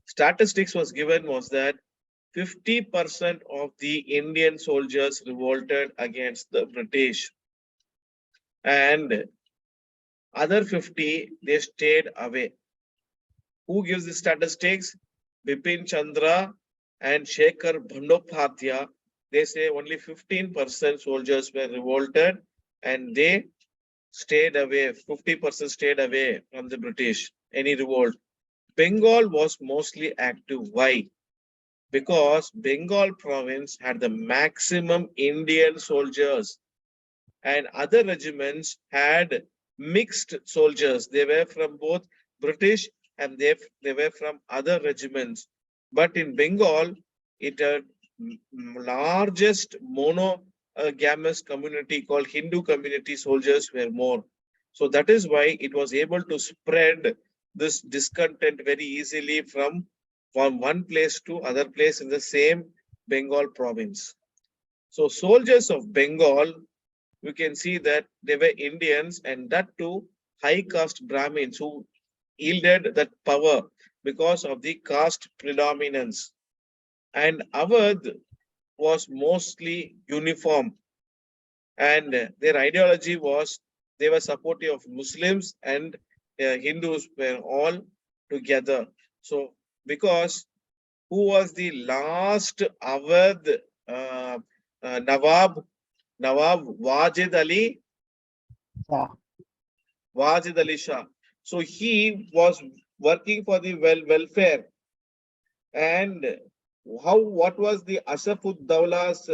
Statistics was given was that 50% of the Indian soldiers revolted against the British, and other 50 they stayed away. Who gives the statistics? Bipin Chandra and Shekhar Bandyopadhyay. They say only 15% soldiers were revolted and they stayed away. 50% stayed away from the British. Any revolt. Bengal was mostly active. Why? Because Bengal province had the maximum Indian soldiers and other regiments had mixed soldiers. They were from both British and they were from other regiments. But in Bengal, it had largest monogamous community called Hindu community soldiers were more. So that is why it was able to spread this discontent very easily from one place to other place in the same Bengal province. So soldiers of Bengal, we can see that they were Indians and that too high caste Brahmins who yielded that power because of the caste predominance. And Awadh was mostly uniform and their ideology was they were supportive of Muslims and Hindus were all together. So because who was the last Awadh Nawab? Nawab Wajid Ali Yeah. Wajid Ali Shah. So he was working for the welfare. And what was the Asafuddaullah's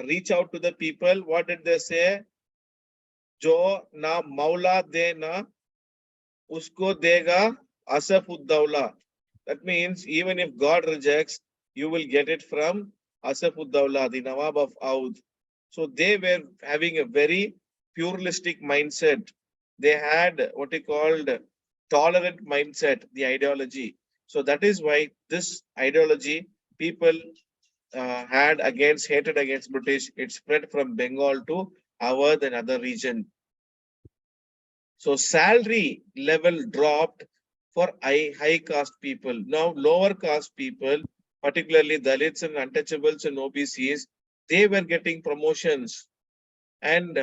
reach out to the people? What did they say? Jo na maula de na usko dega Asafuddaulah. That means even if God rejects, you will get it from Asafuddaulah, the Nawab of Oudh. So they were having a very pluralistic mindset. They had what they called tolerant mindset, the ideology. So that is why this ideology people had against hated against British. It spread from Bengal to Awadh and other region. So salary level dropped for high caste people. Now lower caste people, particularly Dalits and untouchables and OBCs, they were getting promotions. And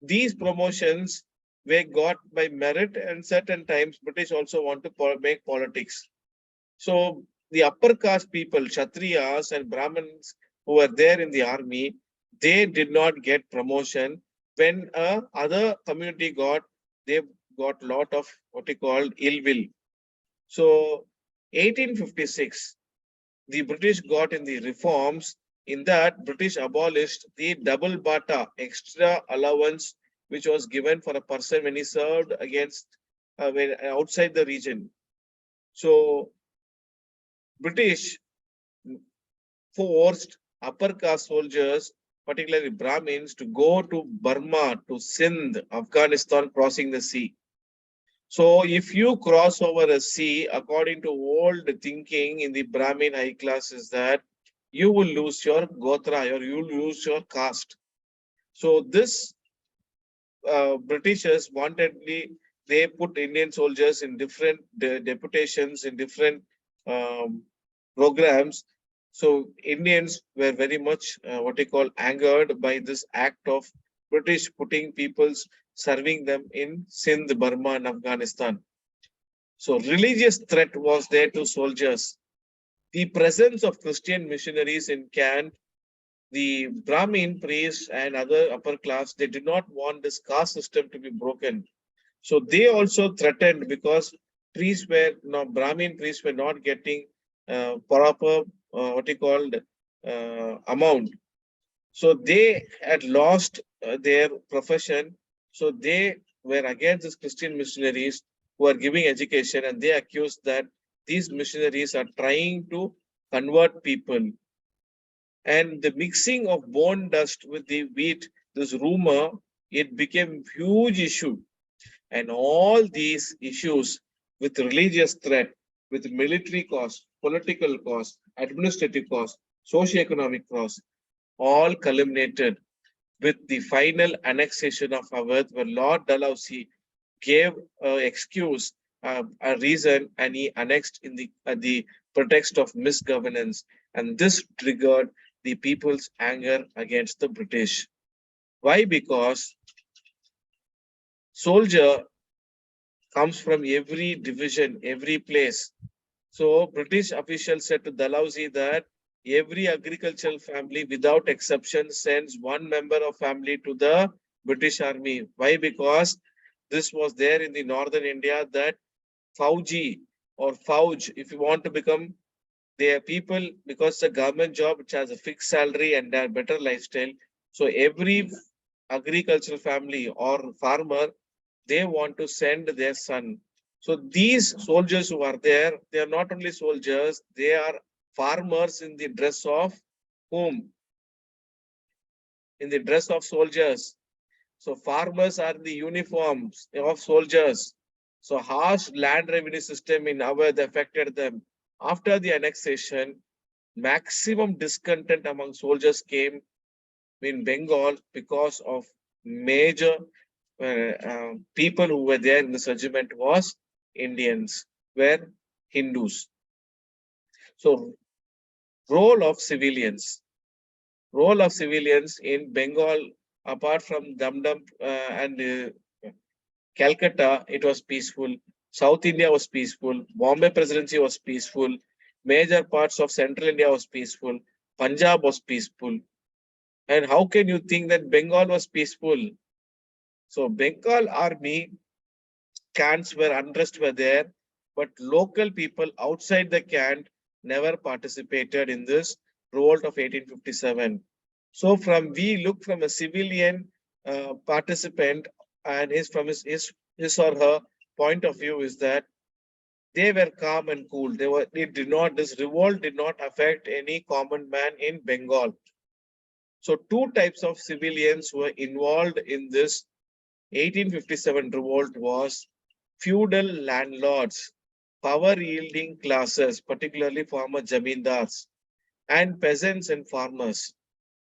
these promotions were got by merit, and certain times British also want to make politics. So the upper caste people, Kshatriyas and Brahmins who were there in the army, they did not get promotion. When other community they got lot of what he called ill will. So 1856, the British got in the reforms. In that, British abolished the double bata, extra allowance, which was given for a person when he served against when outside the region. So British forced upper caste soldiers, particularly Brahmins, to go to Burma, to Sindh, Afghanistan, crossing the sea. So if you cross over a sea, according to old thinking in the Brahmin high class is that you will lose your gotra or you will lose your caste. So this Britishers they put Indian soldiers in different deputations in different programs. So Indians were very much what they call angered by this act of British putting peoples serving them in Sindh, Burma, and Afghanistan. So religious threat was there to soldiers. The presence of Christian missionaries in camp, the Brahmin priests and other upper class, they did not want this caste system to be broken. So they also threatened because Brahmin priests were not getting proper what he called amount. So they had lost their profession. So they were against these Christian missionaries who are giving education, and they accused that these missionaries are trying to convert people. And the mixing of bone dust with the wheat, this rumor, it became huge issue. And all these issues with religious threat, with military cost, political cost, administrative cost, socio-economic cost, all culminated with the final annexation of Awadh, where Lord Dalhousie gave excuse, a reason, and he annexed in the pretext of misgovernance, and this triggered the people's anger against the British. Why? Because soldier comes from every division, every place. So British officials said to Dalhousie that every agricultural family without exception sends one member of family to the British Army. Why? Because this was there in the northern India that Fauji or Fauj, if you want to become, they are people because the government job which has a fixed salary and a better lifestyle. So every agricultural family or farmer, they want to send their son. So these soldiers who are there, they are not only soldiers, they are farmers in the dress of whom? In the dress of soldiers. So farmers are the uniforms of soldiers. So harsh land revenue system in Awadh affected them. After the annexation, maximum discontent among soldiers came in Bengal because of major people who were there in this regiment was Indians, were Hindus. So role of civilians. Role of civilians in Bengal, apart from Dum and Calcutta, it was peaceful. South India was peaceful. Bombay Presidency was peaceful. Major parts of Central India was peaceful. Punjab was peaceful. And how can you think that Bengal was peaceful? So Bengal army camps were unrest were there, but local people outside the camp never participated in this revolt of 1857. So we look from a civilian participant and his or her point of view is that they were calm and cool. This revolt did not affect any common man in Bengal. So two types of civilians were involved in this 1857 revolt was feudal landlords, power-yielding classes, particularly former zamindars, and peasants and farmers.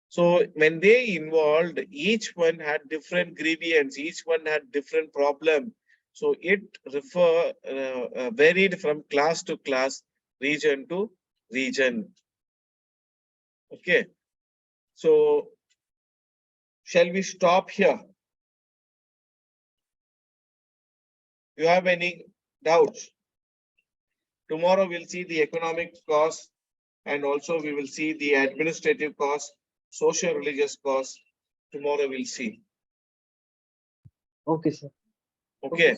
So when they involved, each one had different grievance, each one had different problem. So it varied from class to class, region to region. Okay. So shall we stop here? You have any doubts? Tomorrow we'll see the economic cost and also we will see the administrative cost, social religious cost. Tomorrow we'll see. Okay, sir. Okay.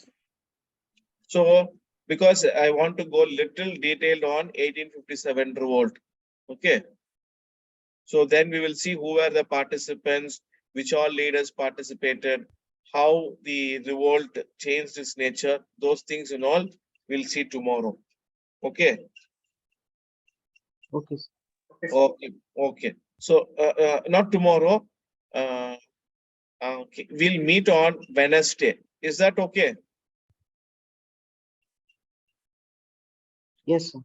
So because I want to go little detailed on 1857 revolt. Okay. So then we will see who were the participants, which all leaders participated, how the revolt changed its nature, those things and all we'll see tomorrow. Okay. Okay, sir. Okay. Okay. So not tomorrow. Okay. We'll meet on Wednesday. Is that okay? Yes, sir.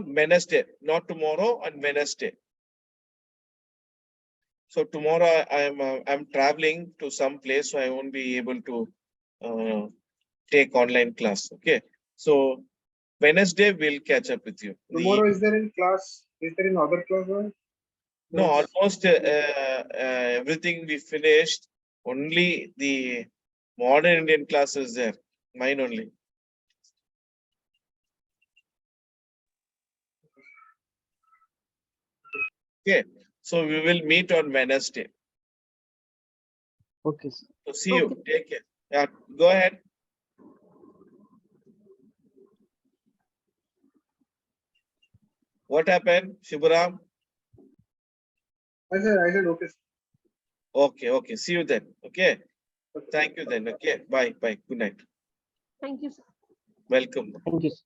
Wednesday, not tomorrow, on Wednesday. So tomorrow I'm traveling to some place, so I won't be able to take online class. Okay. So Wednesday we'll catch up with you. Tomorrow is there in class? Is there in other class? Or? No, almost everything we finished. Only the modern Indian class is there. Mine only. Okay. So we will meet on Wednesday. Okay, sir. So see you. Take care. Yeah, go ahead. What happened, Shiburam? I said okay. Okay, okay. See you then. Okay. Thank you then. Okay. Bye. Bye. Good night. Thank you, sir. Welcome. Thank you, sir.